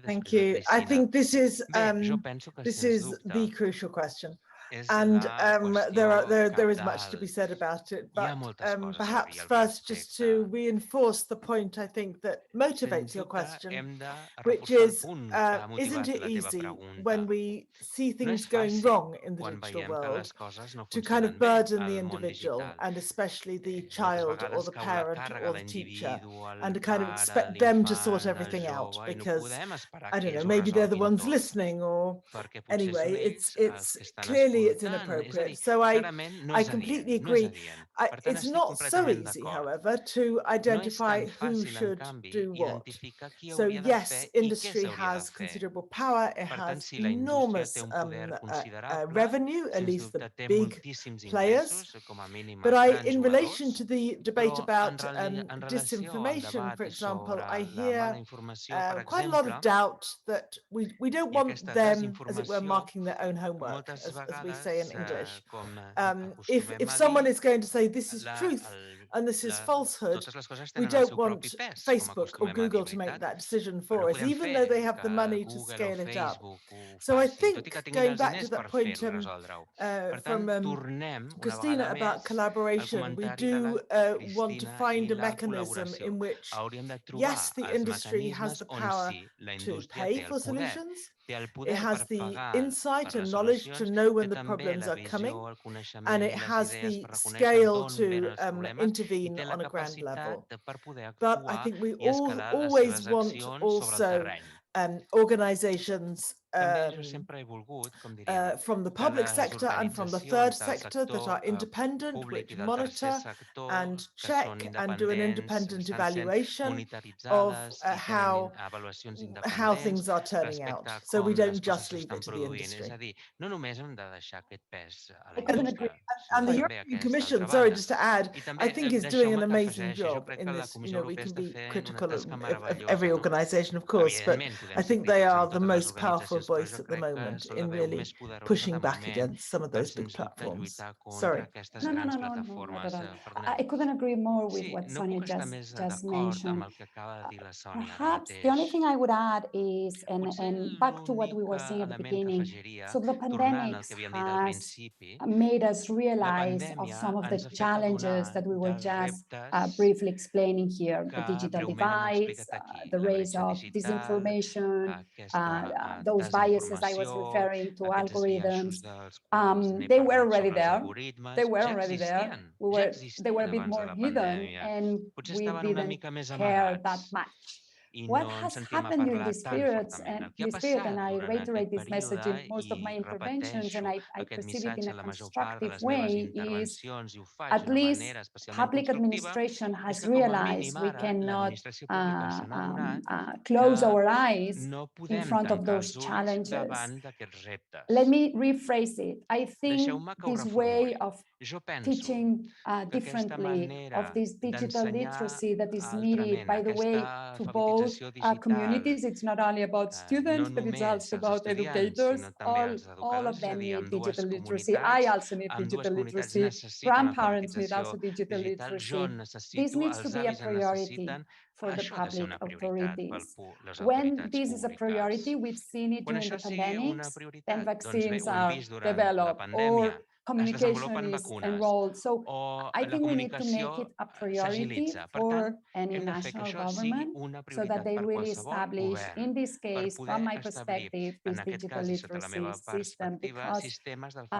Speaker 3: Thank you. I think this is the crucial question. And there is much to be said about it, but perhaps first just to reinforce the point I think that motivates your question, which is, isn't it easy when we see things going wrong in the digital world to kind of burden the individual, and especially the child or the parent or the teacher, and to kind of expect them to sort everything out, because I don't know, maybe they're the ones listening, or anyway, it's clearly it's inappropriate. So I completely agree. It's not so easy, however, to identify who should do what. So yes, industry has considerable power. It has enormous revenue, at least the big players. But in relation to the debate about disinformation, for example, I hear quite a lot of doubt that we don't want them, as it were, marking their own homework, as we say in English. If someone is going to say this is truth and this is falsehood, we don't want Facebook or Google to make that decision for us, even though they have the money to scale it up. So I think, going back to that point from Cristina about collaboration, we do want to find a mechanism in which, yes, the industry has the power to pay for solutions, It has the insight and knowledge to know when the problems are coming, and it has the scale to intervene on a grand level. But I think we always want also organizations from the public sector and from the third sector that are independent, which monitor and check and do an independent evaluation of how things are turning out. So we don't just leave it to the industry. And the European Commission, sorry, just to add, I think is doing an amazing job in this. We can be critical of every organization, of course, but I think they are the most powerful voice at the moment in really pushing back against some of those big platforms. Sorry.
Speaker 4: No, not at all. I couldn't agree more with what Sonia just mentioned. Perhaps the only thing I would add is, and back to what we were saying at the beginning, so the pandemic has made us realize of some of the challenges that we were just briefly explaining here, the digital divides, the rise of disinformation, those biases I was referring to, algorithms. They were already there. They were already there. They were a bit more hidden, and we didn't care that much. What has happened during this period, and I reiterate this message in most of my interventions, and I perceive it in a constructive way, is at least public administration has realized we cannot close our eyes in front of those challenges. Let me rephrase it. I think this way of teaching differently, of this digital literacy that is needed, by the way, to both communities. It's not only about students, but it's also about educators. All of them need digital literacy. I also need digital literacy. Grandparents need also digital literacy. This needs to be a priority for the public authorities. When this is a priority, we've seen it during the pandemics, then vaccines are developed or communication is enrolled. So I think we need to make it a priority for any national government so that they really establish, in this case, from my perspective, this digital literacy system, because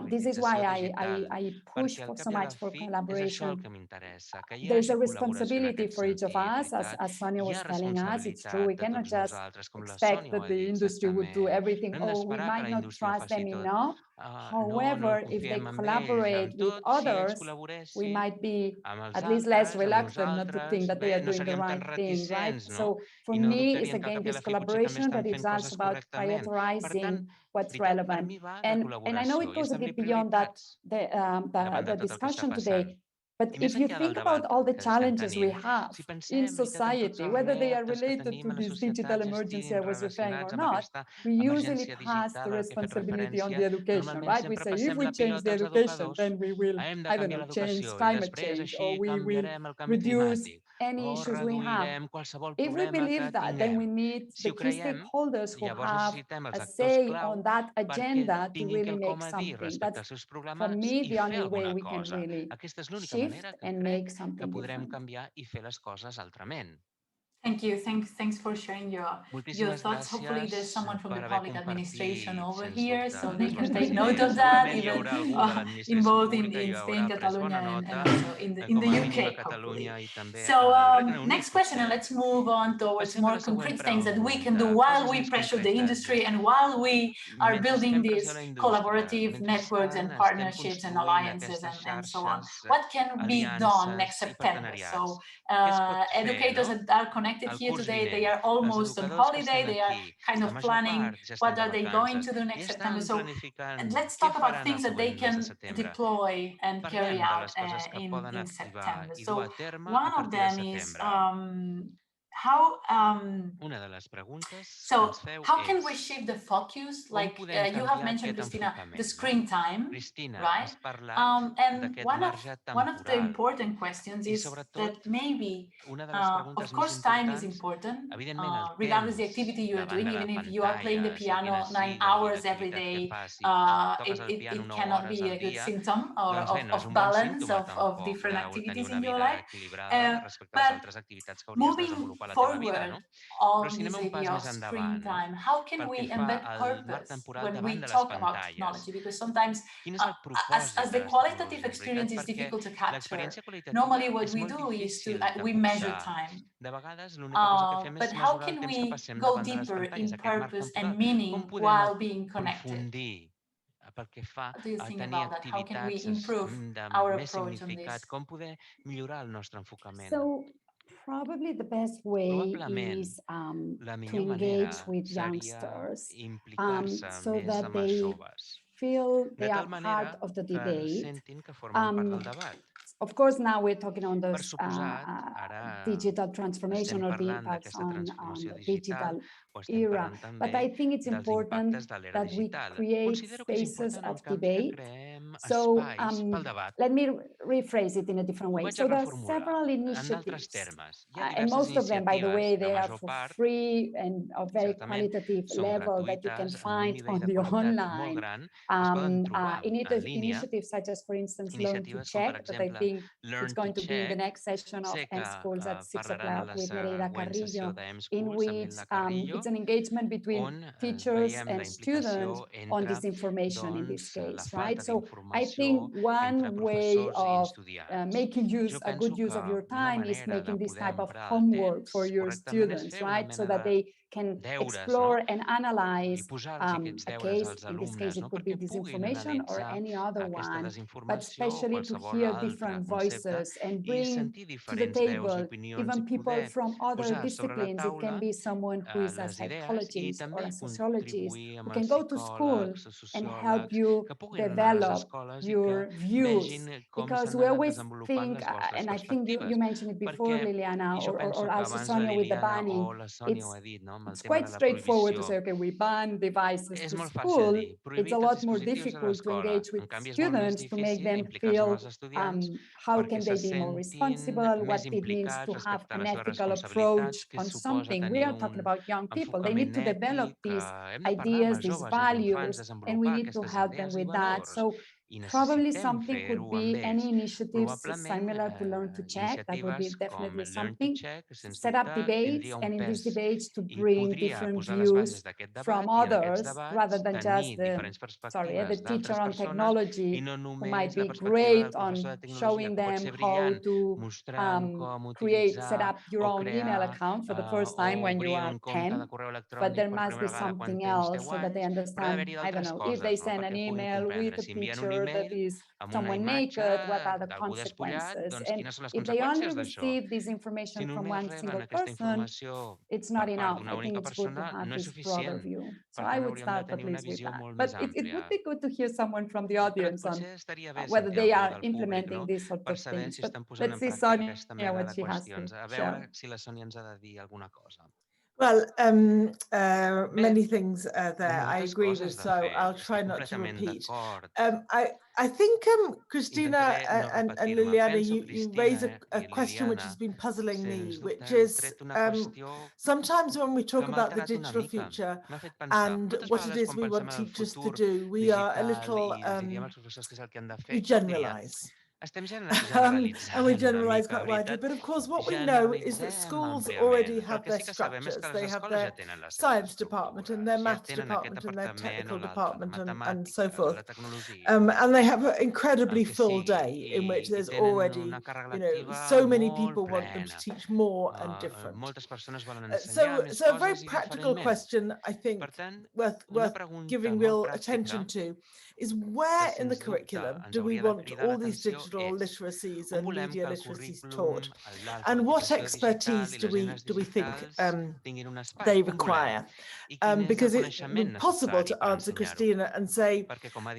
Speaker 4: this is why I push for so much for collaboration. There's a responsibility for each of us, as Sonia was telling us. It's true, we cannot just expect that the industry would do everything, or we might not trust them enough. However, if they collaborate with others, we might be at least less reluctant not to think that they are doing the right thing, right? So for me, it's again this collaboration, but it's also about prioritizing what's relevant. And I know it goes a bit beyond that, the discussion today. But if you think about all the challenges we have in society, whether they are related to this digital emergency I was referring or not, we usually pass the responsibility on the education, right? We say, if we change the education, then we will, I don't know, change climate change, or we will reduce any issues we have. If we believe that, then we need the key stakeholders who have a say on that agenda to really make something. That's, for me, the only way we can really shift and make something different.
Speaker 1: Thank you. Thanks for sharing your thoughts. Hopefully there's someone from the public administration over here, so they can take note of that, even involved in Spain, Catalonia, and also in the UK, hopefully. So next question, and let's move on towards more concrete things that we can do while we pressure the industry and while we are building these collaborative networks and partnerships and alliances and so on. What can be done next September? So educators that are connected here today, they are almost on holiday, they are kind of planning what are they going to do next September. So let's talk about things that they can deploy and carry out in September. So one of them is how can we shift the focus? Like you have mentioned, Cristina, the screen time, right? And one of the important questions is that maybe, of course, time is important, regardless the activity you are doing. Even if you are playing the piano 9 hours every day, it cannot be a good symptom of balance of different activities in your life. But moving forward on this idea of screen time? How can we embed purpose when we talk about technology? Because sometimes, as the qualitative experience is difficult to capture, normally what we do is we measure time. But how can we go deeper in purpose and meaning while being connected? What do you think about that? How can we improve our approach on this?
Speaker 4: So probably the best way is to engage with youngsters so that they feel they are part of the debate. Of course, now we're talking on this digital transformation or the impacts on the digital era. But I think it's important that we create spaces of debate. So let me rephrase it in a different way. So there are several initiatives, and most of them, by the way, they are for free and of very qualitative level that you can find on the online. Initiatives such as, for instance, Learn to Check, that I think it's going to be in the next session of mSchools at 6 o'clock with Nereida Carrillo, in which it's an engagement between teachers and students on disinformation in this case, right? So I think one way of making a good use of your time is making this type of homework for your students, right? So that they can explore and analyze a case. In this case, it could be disinformation or any other one, but especially to hear different voices and bring to the table even people from other disciplines. It can be someone who is a psychologist or a sociologist who can go to school and help you develop your views, because we always think, and I think you mentioned it before, Liliana, or also Sonia with the banning, it's quite straightforward to say, okay, we ban devices to school. It's a lot more difficult to engage with students to make them feel how can they be more responsible, what it means to have an ethical approach on something. We are talking about young people. They need to develop these ideas, these values, and we need to help them with that. So probably something could be any initiatives similar to Learn to Check. That would be definitely something. Set up debates, and in these debates to bring different views from others rather than just the teacher on technology who might be great on showing them how to set up your own email account for the first time when you are 10, but there must be something else so that they understand, I don't know, if they send an email with a picture that is someone naked, what are the consequences? And if they only receive this information from one single person, it's not enough. I think it's good to have this broader view. So I would start at least with that. But it would be good to hear someone from the audience on whether they are implementing these sort of things. But let's see Sonia what she has to share.
Speaker 3: Well, many things there I agree with, so I'll try not to repeat. I think, Christina and Liliana, you raise a question which has been puzzling me, which is sometimes when we talk about the digital future and what it is we want teachers to do, we are a little, we generalize. And we generalize quite widely. But of course, what we know is that schools already have their structures. They have their science department and their maths department and their technical department and so forth. And they have an incredibly full day in which there's already, so many people want them to teach more and different. So a very practical question, I think, worth giving real attention to is where in the curriculum do we want all these digital literacies and media literacies taught, and what expertise do we think they require? Because it's possible to answer Christina and say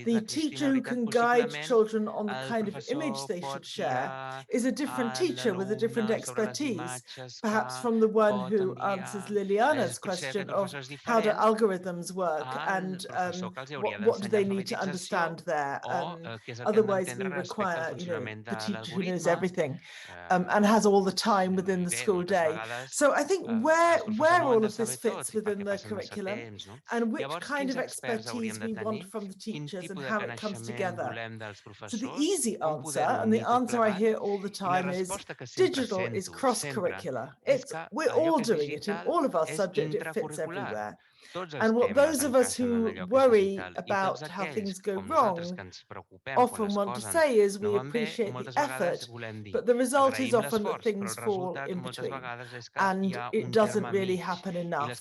Speaker 3: the teacher who can guide children on the kind of image they should share is a different teacher with a different expertise, perhaps from the one who answers Liliana's question of how do algorithms work and what do they need to understand there. Otherwise, we require the teacher who knows everything and has all the time within the school day. So I think where all of this fits within the curriculum and which kind of expertise we want from the teachers and how it comes together. So the easy answer, and the answer I hear all the time, is digital is cross-curricular. We're all doing it in all of our subjects, it fits everywhere. And what those of us who worry about how things go wrong often want to say is we appreciate the effort, but the result is often that things fall in between and it doesn't really happen enough.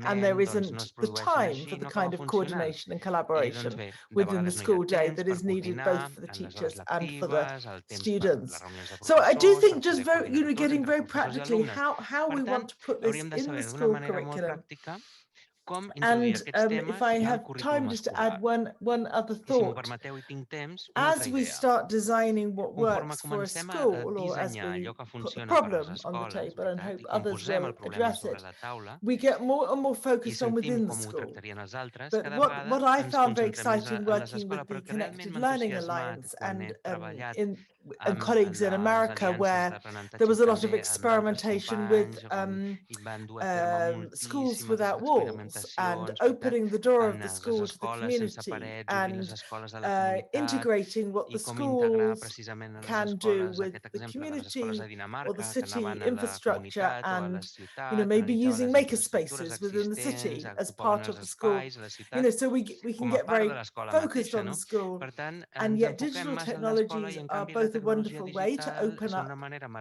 Speaker 3: And there isn't the time for the kind of coordination and collaboration within the school day that is needed both for the teachers and for the students. So I do think just very, getting very practically how we want to put this in the school curriculum. And if I have time just to add one other thought, as we start designing what works for a school, or as we put the problem on the table and hope others will address it, we get more and more focused on within the school. But what I found very exciting working with the Connected Learning Alliance and colleagues in America, where there was a lot of experimentation with schools without walls and opening the door of the school to the community and integrating what the schools can do with the community or the city infrastructure, and maybe using maker spaces within the city as part of the school, so we can get very focused on the school, and yet digital technologies are both a wonderful way to open up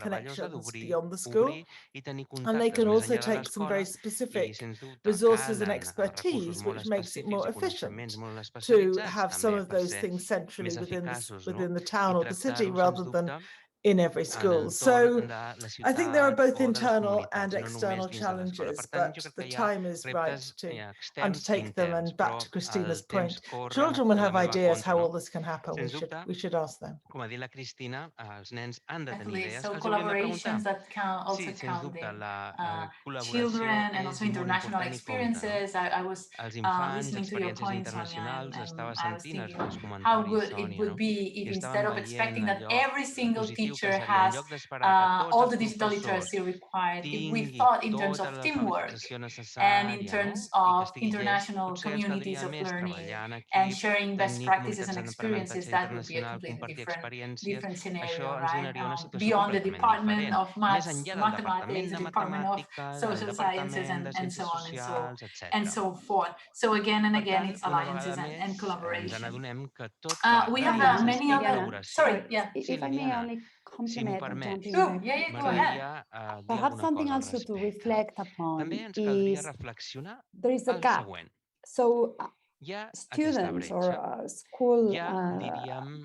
Speaker 3: connections beyond the school, and they can also take some very specific resources and expertise, which makes it more efficient to have some of those things centrally within the town or the city rather than in every school. So I think there are both internal and external challenges, but the time is right to undertake them. And back to Christina's point, children will have ideas how all this can happen. We should ask them.
Speaker 1: Definitely. So collaborations that can also count the children and also international experiences. I was listening to your point, Sonia, and I was thinking how good it would be if, instead of expecting that every single teacher has all the digital literacy required, if we thought in terms of teamwork and in terms of international communities of learning and sharing best practices and experiences, that would be a completely different scenario, right? Beyond the Department of Mathematics, the Department of Social Sciences, and so on and so forth. So again and again, it's alliances and collaboration. We have many other. Sorry, yeah.
Speaker 4: If I may only complement or jump in.
Speaker 1: Sure, yeah, go ahead.
Speaker 4: Perhaps something also to reflect upon is there is a gap. So students or school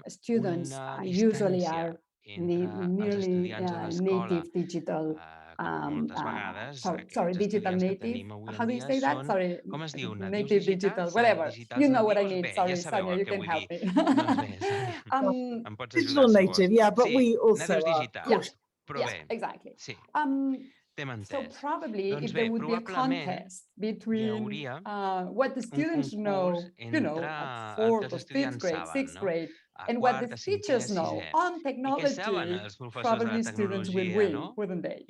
Speaker 4: students usually are merely native digital. Sorry, digital native. How do you say that? Sorry, native digital, whatever. You know what I mean. Sorry, Sonia, you can help me.
Speaker 3: Digital native, yeah, but we also are.
Speaker 4: Yeah, exactly. So probably if there would be a contest between what the students know, at 4th or 5th grade, 6th grade, and what the teachers know on technology, probably students will win, wouldn't they?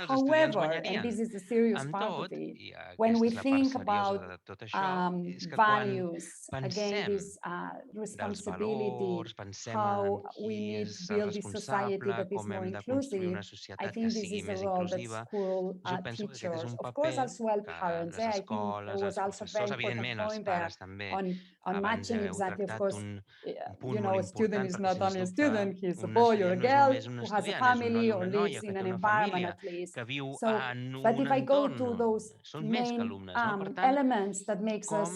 Speaker 4: However, and this is the serious part of it, when we think about values, again, this responsibility, how we need to build this society that is more inclusive, I think this is the role that school teachers, of course, as well parents. I think there was also a very important point there on matching exactly, of course, a student is not only a student, he's a boy or a girl who has a family or lives in an environment at least. So, but if I go to those main elements that makes us,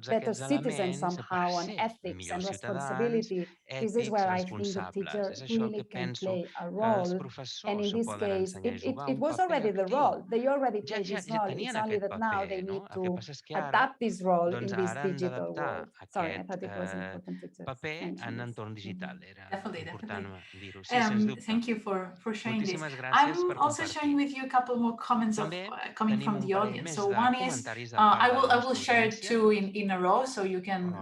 Speaker 4: better citizens somehow, on ethics and responsibility, this is where I think the teacher really can play a role. And in this case, it was already the role. They already played this role. It's only that now they need to adapt this role in this digital world. Sorry, I thought it was important to just mention this.
Speaker 1: Definitely. Thank you for sharing this. I'm also sharing with you a couple more comments coming from the audience. So one is I will share two in a row so you can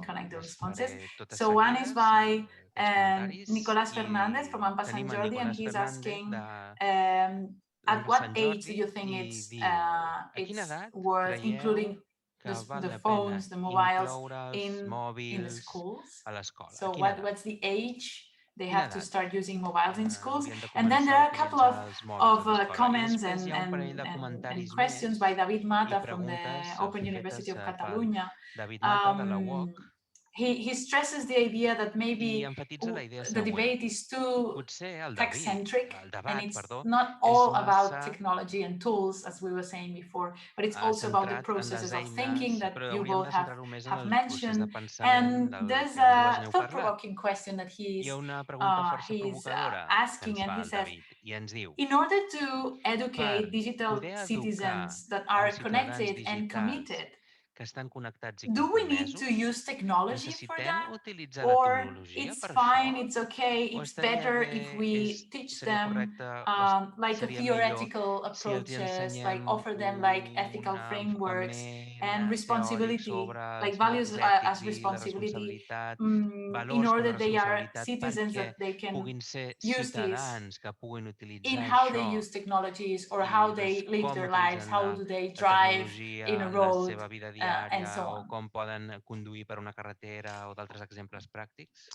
Speaker 1: connect the responses. So one is by And Nicolás Fernández from Ampa Sant Jordi, and he's asking, at what age do you think it's worth including the phones, the mobiles in the schools? So what's the age they have to start using mobiles in schools? And then there are a couple of comments and questions by David Mata from the Open University of Catalunya. He stresses the idea that maybe the debate is too tech-centric, and it's not all about technology and tools, as we were saying before, but it's also about the processes of thinking that you both have mentioned. And there's a thought-provoking question that he's asking, and he says, in order to educate digital citizens that are connected and committed, do we need to use technology for that? Or it's fine, it's okay, it's better if we teach them like a theoretical approaches, like offer them like ethical frameworks and responsibility, like values as responsibility, in order they are citizens that they can use this in how they use technologies or how they live their lives, how do they drive in a road, and so on.
Speaker 2: com poden conduir per una carretera o d'altres exemples pràctics?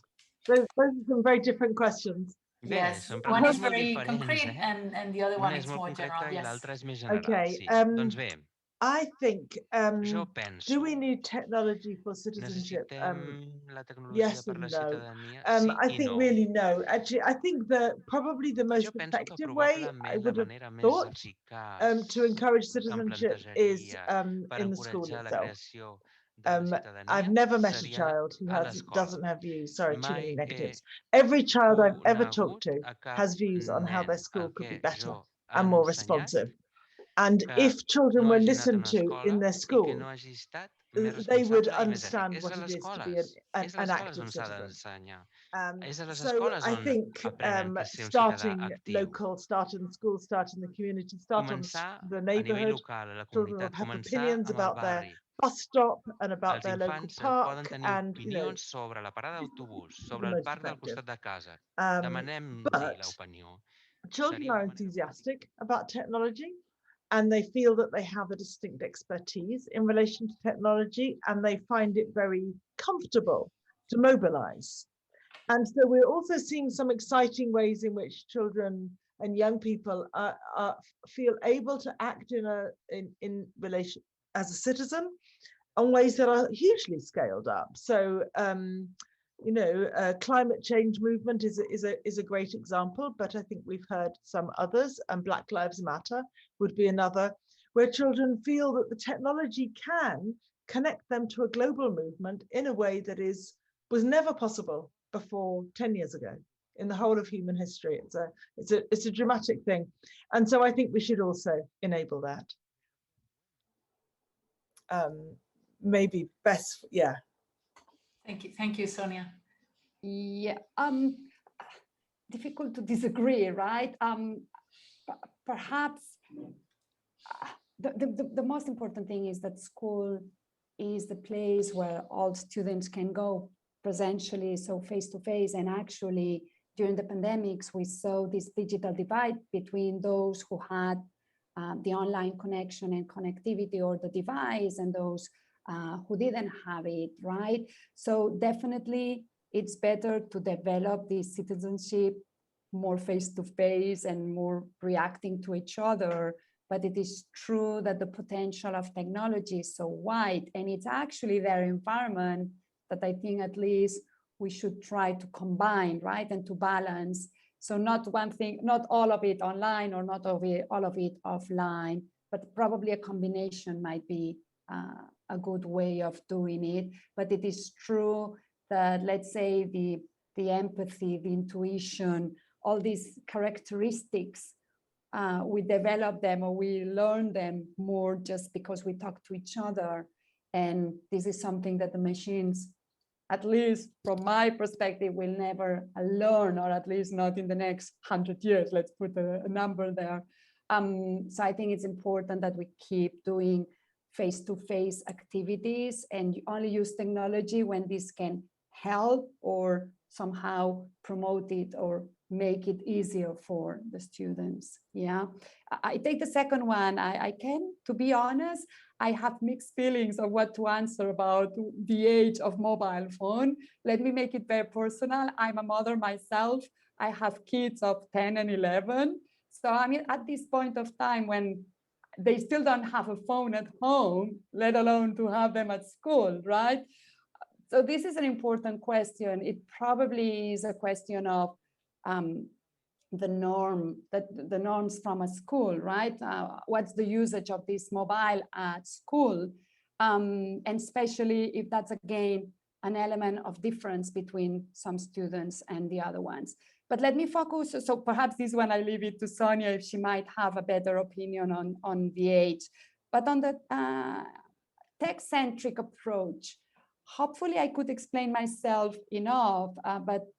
Speaker 3: Those are some very different questions.
Speaker 1: Yes, one is very concrete and the other one is more general. Yes.
Speaker 2: L'altre és més general.
Speaker 3: Okay.
Speaker 2: Sí. Doncs bé,
Speaker 3: I think,
Speaker 2: jo penso,
Speaker 3: do we need technology for citizenship?
Speaker 2: la tecnologia
Speaker 3: Yes
Speaker 2: per
Speaker 3: and
Speaker 2: la
Speaker 3: no.
Speaker 2: ciutadania? Sí
Speaker 3: I
Speaker 2: i
Speaker 3: think
Speaker 2: no.
Speaker 3: really no. Actually, I think that probably the most
Speaker 2: Jo penso que
Speaker 3: effective way I
Speaker 2: probablement
Speaker 3: would
Speaker 2: la
Speaker 3: have
Speaker 2: manera més
Speaker 3: thought
Speaker 2: eficaç
Speaker 3: to encourage
Speaker 2: que em
Speaker 3: citizenship is
Speaker 2: plantejaria per
Speaker 3: in the school
Speaker 2: encoratjar la
Speaker 3: itself.
Speaker 2: creació de la ciutadania
Speaker 3: I've never met a
Speaker 2: seria
Speaker 3: child who
Speaker 2: a l'escola.
Speaker 3: doesn't have views. Sorry, too many
Speaker 2: Mai
Speaker 3: negatives. Every child I've ever talked
Speaker 2: conegut
Speaker 3: to
Speaker 2: a cap
Speaker 3: has views on how
Speaker 2: nen
Speaker 3: their school
Speaker 2: a
Speaker 3: could be
Speaker 2: què
Speaker 3: better
Speaker 2: jo
Speaker 3: and
Speaker 2: he
Speaker 3: more
Speaker 2: ensenyat
Speaker 3: responsive. And
Speaker 2: que
Speaker 3: if children
Speaker 2: no
Speaker 3: were
Speaker 2: hagi anat a
Speaker 3: listened
Speaker 2: una
Speaker 3: to
Speaker 2: escola
Speaker 3: in their
Speaker 2: i que
Speaker 3: school,
Speaker 2: no hagi estat més
Speaker 3: they would
Speaker 2: responsable i més ètic.
Speaker 3: understand
Speaker 2: És
Speaker 3: what
Speaker 2: a
Speaker 3: it
Speaker 2: les
Speaker 3: is to be
Speaker 2: escoles, és a
Speaker 3: an
Speaker 2: les escoles
Speaker 3: active
Speaker 2: on s'ha
Speaker 3: citizen.
Speaker 2: d'ensenyar. És a les
Speaker 3: So
Speaker 2: escoles
Speaker 3: I
Speaker 2: on
Speaker 3: think
Speaker 2: aprenen que ser un ciutadà
Speaker 3: starting
Speaker 2: actiu.
Speaker 3: local, start in the school, start in the community, start on
Speaker 2: Començar
Speaker 3: the
Speaker 2: a nivell
Speaker 3: neighborhood.
Speaker 2: local, a la
Speaker 3: Children will
Speaker 2: comunitat,
Speaker 3: have
Speaker 2: començar
Speaker 3: opinions
Speaker 2: amb el
Speaker 3: about their
Speaker 2: barri.
Speaker 3: bus stop and about
Speaker 2: Els
Speaker 3: their local
Speaker 2: infants
Speaker 3: park,
Speaker 2: poden tenir
Speaker 3: and
Speaker 2: opinions sobre la parada d'autobús,
Speaker 3: the
Speaker 2: sobre el
Speaker 3: most
Speaker 2: parc del
Speaker 3: effective.
Speaker 2: costat de casa.
Speaker 3: But
Speaker 2: Demanem-li l'opinió.
Speaker 3: children are enthusiastic about technology, and they feel that they have a distinct expertise in relation to technology, and they find it very comfortable to mobilize. And so we're also seeing some exciting ways in which children and young people feel able to act in relation as a citizen on ways that are hugely scaled up. So climate change movement is a great example, but I think we've heard some others, and Black Lives Matter would be another, where children feel that the technology can connect them to a global movement in a way that was never possible before 10 years ago in the whole of human history. It's a dramatic thing, and so I think we should also enable that. Maybe best, yeah.
Speaker 1: Thank you, Sonia.
Speaker 4: Yeah, difficult to disagree, right? Perhaps the most important thing is that school is the place where all students can go presentially, so face-to-face, and actually during the pandemics, we saw this digital divide between those who had the online connection and connectivity or the device and those who didn't have it, right? So definitely it's better to develop this citizenship more face-to-face and more reacting to each other. But it is true that the potential of technology is so wide, and it's actually their environment that I think at least we should try to combine, right? And to balance. So not one thing, not all of it online or not all of it offline, but probably a combination might be a good way of doing it. But it is true that, let's say, the empathy, the intuition, all these characteristics, we develop them or we learn them more just because we talk to each other. And this is something that the machines, at least from my perspective, will never learn, or at least not in the next 100 years. Let's put a number there. So I think it's important that we keep doing face-to-face activities and only use technology when this can help or somehow promote it or make it easier for the students. Yeah, I take the second one. I can, to be honest, I have mixed feelings of what to answer about the age of mobile phone. Let me make it very personal. I'm a mother myself. I have kids of 10 and 11. So I mean, at this point of time when they still don't have a phone at home, let alone to have them at school, right? So this is an important question. It probably is a question of the norms from a school, right? What's the usage of this mobile at school? And especially if that's again an element of difference between some students and the other ones. But let me focus, so perhaps this one I leave it to Sonia if she might have a better opinion on the age. But on the tech-centric approach, hopefully I could explain myself enough, but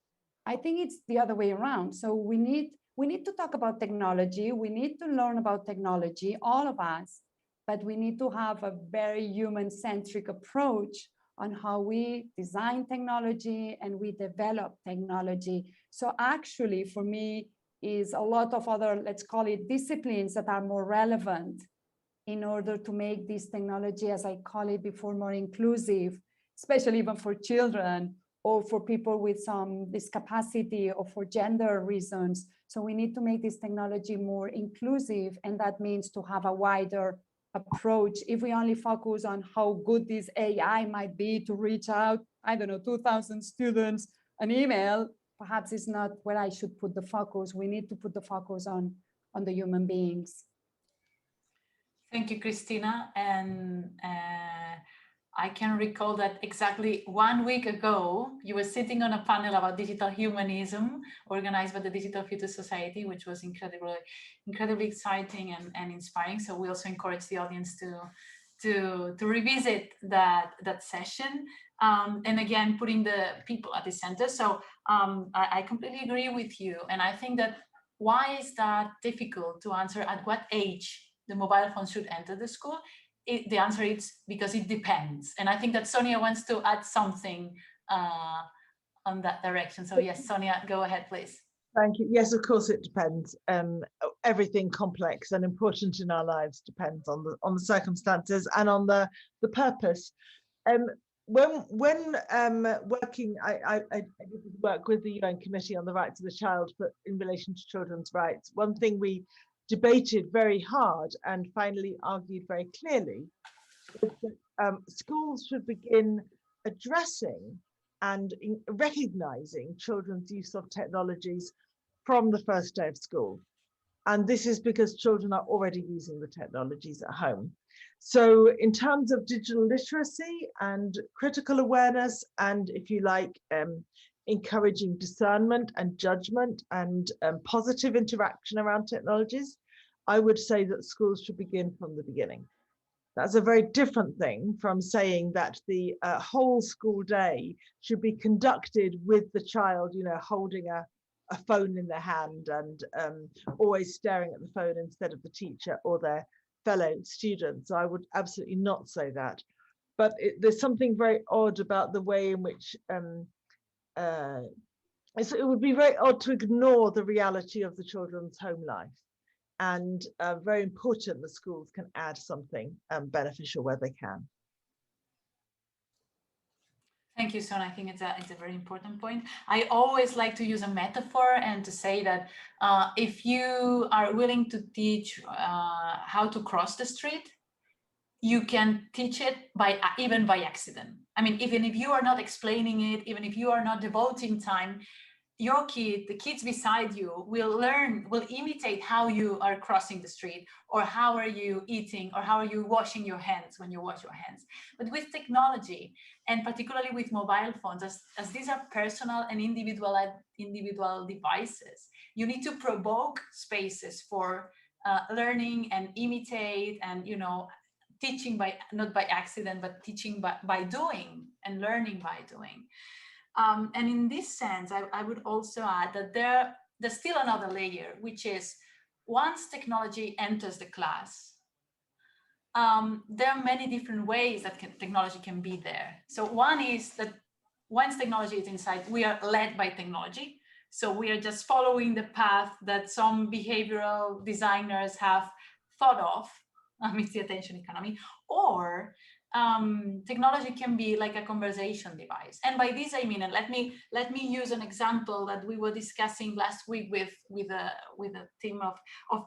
Speaker 4: I think it's the other way around. So we need to talk about technology. We need to learn about technology, all of us, but we need to have a very human-centric approach on how we design technology and we develop technology. So actually, for me, is a lot of other, let's call it disciplines that are more relevant in order to make this technology, as I call it before, more inclusive, especially even for children or for people with some discapacity or for gender reasons. So we need to make this technology more inclusive, and that means to have a wider approach. If we only focus on how good this AI might be to reach out, I don't know, 2,000 students an email, perhaps it's not where I should put the focus. We need to put the focus on the human beings.
Speaker 1: Thank you, Christina. And I can recall that exactly 1 week ago, you were sitting on a panel about digital humanism organized by the Digital Future Society, which was incredibly exciting and inspiring. So we also encourage the audience to revisit that session. And again, putting the people at the center. So I completely agree with you. And I think that why is that difficult to answer at what age the mobile phone should enter the school? The answer is because it depends. And I think that Sonia wants to add something on that direction. So yes, Sonia, go ahead, please.
Speaker 3: Thank you. Yes, of course it depends. Everything complex and important in our lives depends on the circumstances and on the purpose. When working, I did work with the UN Committee on the Rights of the Child, but in relation to children's rights, one thing we debated very hard and finally argued very clearly is that schools should begin addressing and recognizing children's use of technologies from the first day of school. And this is because children are already using the technologies at home. So in terms of digital literacy and critical awareness, and if you like, encouraging discernment and judgment and positive interaction around technologies, I would say that schools should begin from the beginning. That's a very different thing from saying that the whole school day should be conducted with the child, you know, holding a phone in their hand and always staring at the phone instead of the teacher or their fellow students. I would absolutely not say that. But there's something very odd about the way in which it would be very odd to ignore the reality of the children's home life. And very important that schools can add something beneficial where they can.
Speaker 1: Thank you, Son. I think it's a very important point. I always like to use a metaphor and to say that if you are willing to teach how to cross the street, you can teach it even by accident. I mean, even if you are not explaining it, even if you are not devoting time, your kid, the kids beside you will imitate how you are crossing the street, or how are you eating, or how are you washing your hands when you wash your hands. But with technology, and particularly with mobile phones, as these are personal and individual devices, you need to provoke spaces for learning and imitate and, you know, teaching not by accident, but teaching by doing and learning by doing. And in this sense, I would also add that there's still another layer, which is once technology enters the class, there are many different ways that technology can be there. So one is that once technology is inside, we are led by technology. So we are just following the path that some behavioral designers have thought of, it's the attention economy, or technology can be like a conversation device. And by this I mean, and let me use an example that we were discussing last week with a team of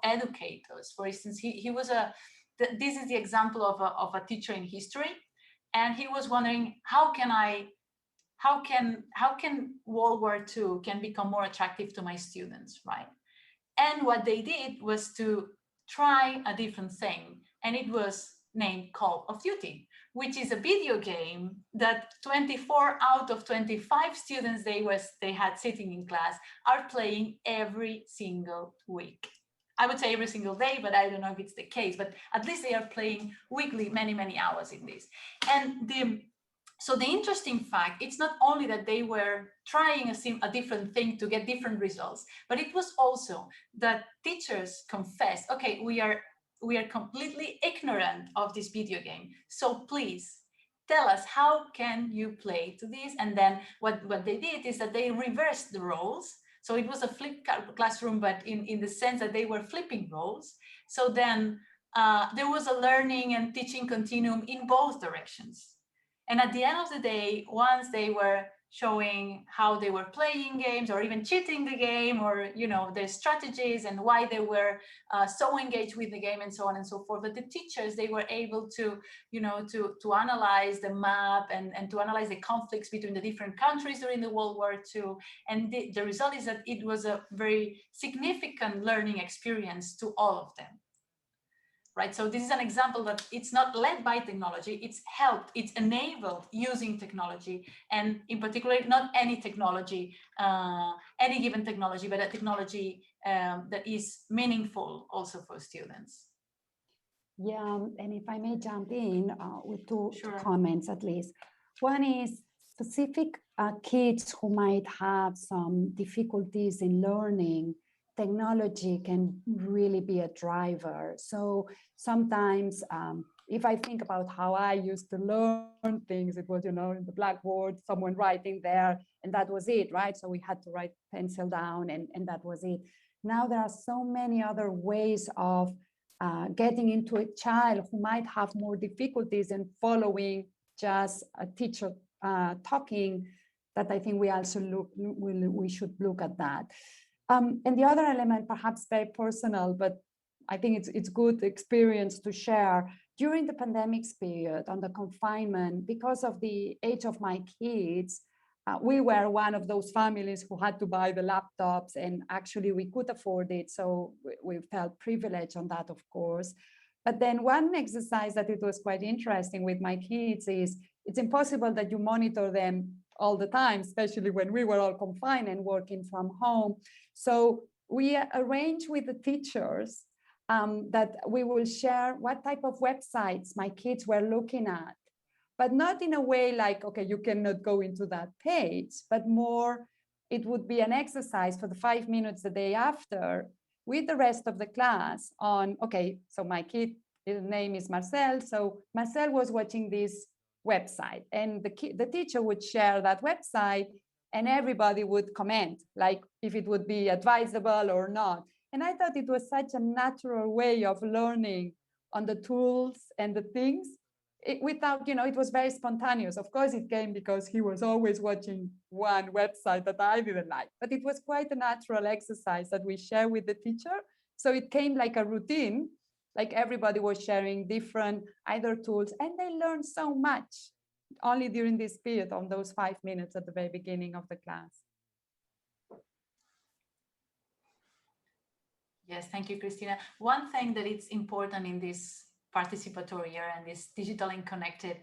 Speaker 1: educators. For instance, this is the example of a teacher in history, and he was wondering how can World War II can become more attractive to my students, right? And what they did was to try a different thing, and it was named Call of Duty, which is a video game that 24 out of 25 students they had sitting in class are playing every single week. I would say every single day, but I don't know if it's the case, but at least they are playing weekly many hours in this. And so the interesting fact, it's not only that they were trying a different thing to get different results, but it was also that teachers confessed, okay, we are completely ignorant of this video game. So please tell us, how can you play to this? And then what they did is that they reversed the roles. So it was a flipped classroom, but in the sense that they were flipping roles. So then there was a learning and teaching continuum in both directions. And at the end of the day, once they were showing how they were playing games or even cheating the game, or their strategies and why they were so engaged with the game and so on and so forth, but the teachers, they were able to to analyze the map and to analyze the conflicts between the different countries during the World War II. And the result is that it was a very significant learning experience to all of them. Right, so this is an example that it's not led by technology, it's helped, it's enabled using technology, and in particular, not any technology, any given technology, but a technology that is meaningful also for students.
Speaker 4: Yeah, and if I may jump in with two
Speaker 1: Sure.
Speaker 4: comments at least. One is specific kids who might have some difficulties in learning. Technology can really be a driver. So sometimes if I think about how I used to learn things, it was, in the blackboard, someone writing there, and that was it, right? So we had to write pencil down and that was it. Now there are so many other ways of getting into a child who might have more difficulties in following just a teacher talking, that I think we also we should look at that. And the other element, perhaps very personal, but I think it's good experience to share. During the pandemic period, on the confinement, because of the age of my kids, we were one of those families who had to buy the laptops, and actually we could afford it. So we felt privileged on that, of course. But then one exercise that it was quite interesting with my kids is it's impossible that you monitor them all the time, especially when we were all confined and working from home. So we arranged with the teachers that we will share what type of websites my kids were looking at, but not in a way like, okay, you cannot go into that page, but more, it would be an exercise for the 5 minutes the day after with the rest of the class on, okay, so my kid, his name is Marcel. So Marcel was watching this website, and the teacher would share that website, and everybody would comment, like if it would be advisable or not. And I thought it was such a natural way of learning on the tools and the things without, it was very spontaneous. Of course, it came because he was always watching one website that I didn't like, but it was quite a natural exercise that we share with the teacher. So it came like a routine, like everybody was sharing different either tools, and they learned so much only during this period on those 5 minutes at the very beginning of the class.
Speaker 1: Yes, thank you, Christina. One thing that is important in this participatory year and this digital and connected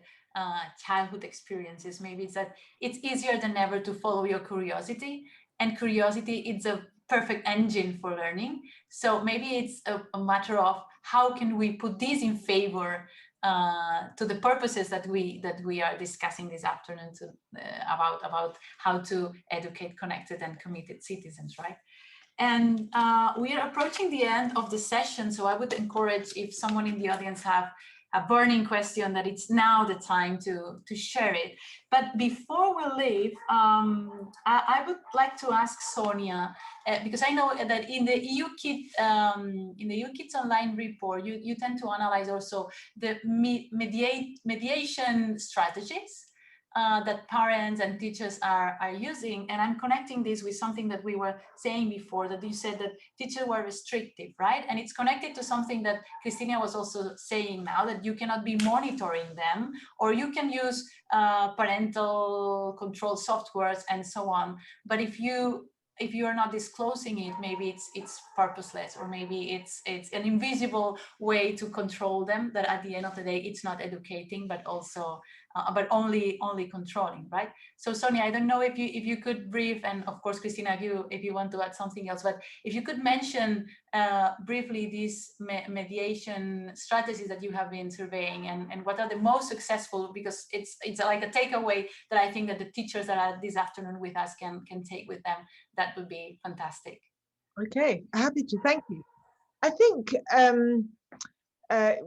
Speaker 1: childhood experiences, maybe it's that it's easier than ever to follow your curiosity, and curiosity is a perfect engine for learning. So maybe it's a matter of how can we put this in favor to the purposes that we are discussing this afternoon about how to educate connected and committed citizens, right? And we are approaching the end of the session, so I would encourage, if someone in the audience have burning question that it's now the time to share it. But before we leave, I would like to ask Sonia, because I know that in the EU Kids Online report, you tend to analyze also the mediation strategies that parents and teachers are using. And I'm connecting this with something that we were saying before, that you said that teachers were restrictive, right? And it's connected to something that Christina was also saying now, that you cannot be monitoring them, or you can use parental control softwares and so on. But if you are not disclosing it, maybe it's purposeless, or maybe it's an invisible way to control them, that at the end of the day, it's not educating, but also but only controlling, right? So Sonia, I don't know if you could brief, and of course, Christina, if you want to add something else, but if you could mention briefly these mediation strategies that you have been surveying, and what are the most successful, because it's like a takeaway that I think that the teachers that are this afternoon with us can take with them. That would be fantastic.
Speaker 3: Okay, happy to, thank you. I think,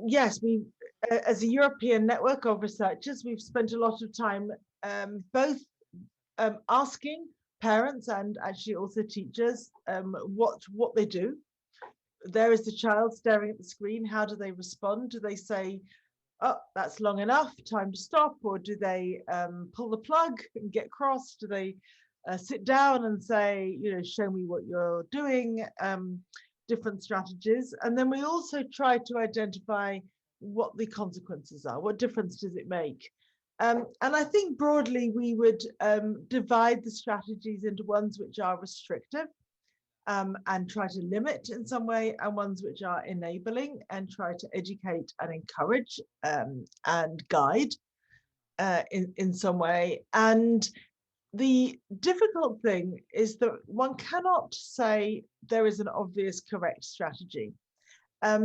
Speaker 3: yes, we, as a European network of researchers, we've spent a lot of time both asking parents and actually also teachers what they do. There is the child staring at the screen. How do they respond? Do they say, oh, that's long enough, time to stop? Or do they pull the plug and get cross? Do they sit down and say, you know, show me what you're doing? Different strategies. And then we also try to identify what the consequences are. What difference does it make? And I think broadly we would divide the strategies into ones which are restrictive and try to limit in some way, and ones which are enabling and try to educate and encourage and guide in some way. And the difficult thing is that one cannot say there is an obvious correct strategy,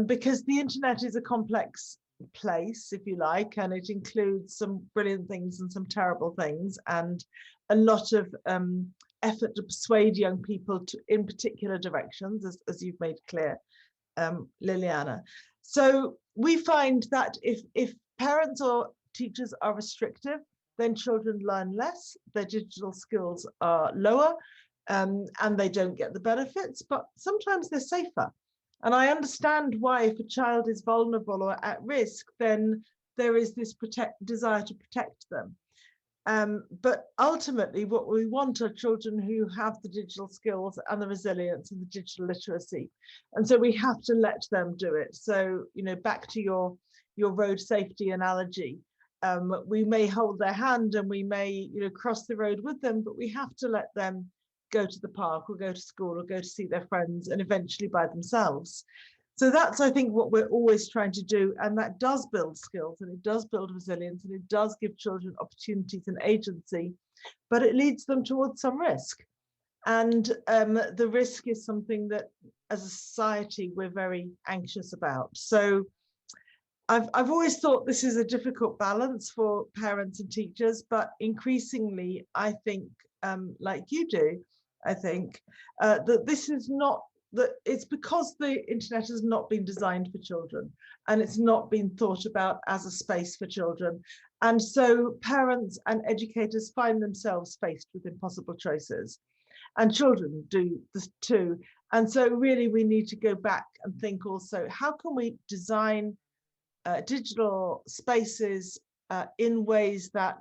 Speaker 3: because the internet is a complex place, if you like, and it includes some brilliant things and some terrible things, and a lot of effort to persuade young people in particular directions, as you've made clear, Liliana. So we find that if parents or teachers are restrictive, then children learn less, their digital skills are lower, and they don't get the benefits, but sometimes they're safer. And I understand why, if a child is vulnerable or at risk, then there is this desire to protect them. But ultimately, what we want are children who have the digital skills and the resilience and the digital literacy. And so we have to let them do it. So, you know, back to your road safety analogy, we may hold their hand and we may, you know, cross the road with them, but we have to let them go to the park or go to school or go to see their friends, and eventually by themselves. So that's, I think, what we're always trying to do, and that does build skills, and it does build resilience, and it does give children opportunities and agency, but it leads them towards some risk. And the risk is something that as a society we're very anxious about. So I've always thought this is a difficult balance for parents and teachers, but increasingly I think, like you do, I think that this is not, that it's because the internet has not been designed for children, and it's not been thought about as a space for children. And so parents and educators find themselves faced with impossible choices, and children do this too. And so really we need to go back and think also, how can we design digital spaces in ways that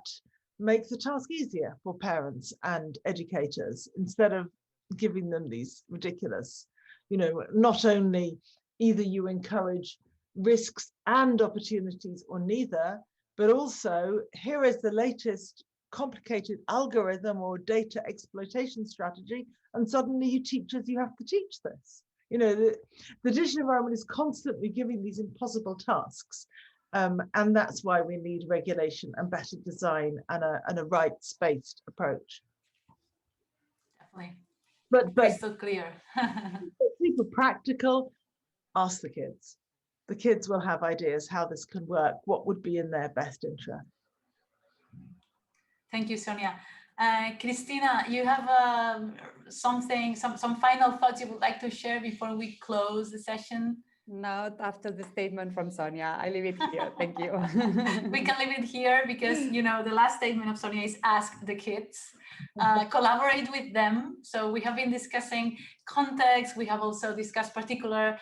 Speaker 3: make the task easier for parents and educators, instead of giving them these ridiculous, you know, not only either you encourage risks and opportunities or neither, but also here is the latest complicated algorithm or data exploitation strategy, and suddenly you teachers, you have to teach this. You know, the digital environment is constantly giving these impossible tasks. And that's why we need regulation and better design and a rights-based approach.
Speaker 1: Definitely.
Speaker 3: But
Speaker 1: crystal clear.
Speaker 3: Super practical. Ask the kids. The kids will have ideas how this can work, what would be in their best interest.
Speaker 1: Thank you, Sonia. Christina, you have some final thoughts you would like to share before we close the session?
Speaker 4: Not after the statement from Sonia. I leave it here. Thank you.
Speaker 1: We can leave it here because, you know, the last statement of Sonia is ask the kids, collaborate with them. So we have been discussing context. We have also discussed particular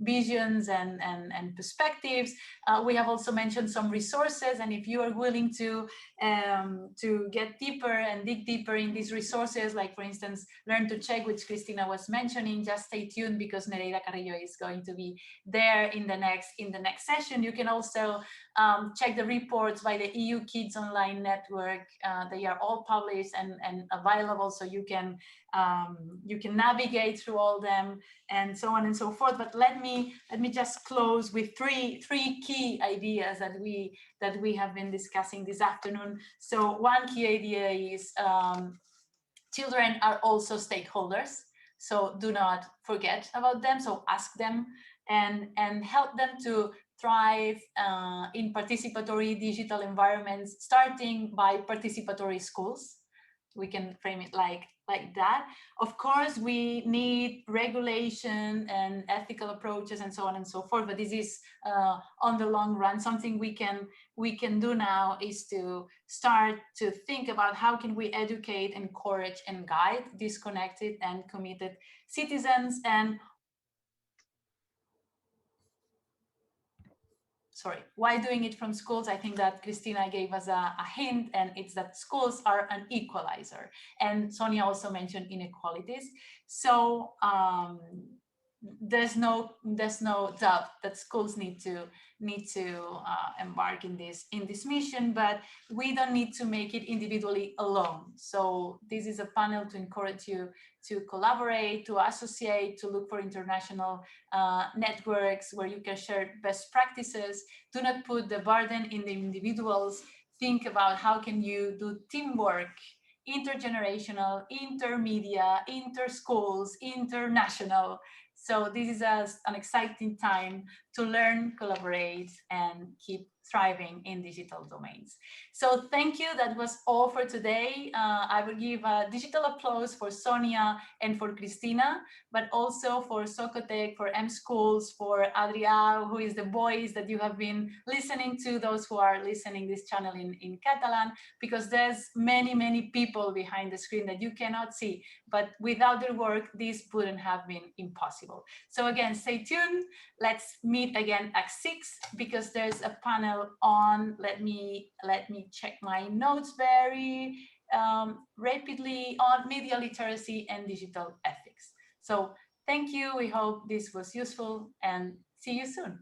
Speaker 1: visions and perspectives. We have also mentioned some resources. And if you are willing to get deeper and dig deeper in these resources, like for instance, Learn to Check, which Cristina was mentioning, just stay tuned because Nereida Carrillo is going to be there in the next session. You can also check the reports by the EU Kids Online Network. They are all published and available, so you can navigate through all them and so on and so forth. But let me just close with three key ideas that we have been discussing this afternoon. So one key idea is children are also stakeholders, so do not forget about them. So ask them and help them to thrive in participatory digital environments, starting by participatory schools. We can frame it like that. Of course, we need regulation and ethical approaches and so on and so forth, but this is on the long run. Something we can do now is to start to think about how can we educate, encourage, and guide disconnected and committed citizens. And why doing it from schools? I think that Cristina gave us a hint, and it's that schools are an equalizer. And Sonia also mentioned inequalities. So there's no doubt that schools need to embark in this mission, but we don't need to make it individually alone. So this is a panel to encourage you to collaborate, to associate, to look for international networks where you can share best practices. Do not put the burden in the individuals. Think about how can you do teamwork, intergenerational, intermedia, inter-schools, international. So this is an exciting time to learn, collaborate, and keep thriving in digital domains. So thank you. That was all for today. I will give a digital applause for Sonia and for Cristina, but also for Socotec, for mSchools, for Adrià, who is the voice that you have been listening to, those who are listening this channel in Catalan, because there's many people behind the screen that you cannot see, but without their work, this wouldn't have been impossible. So again, stay tuned. Let's meet again at 6 because there's a panel on, let me check my notes very rapidly, on media literacy and digital ethics. So thank you. We hope this was useful and see you soon.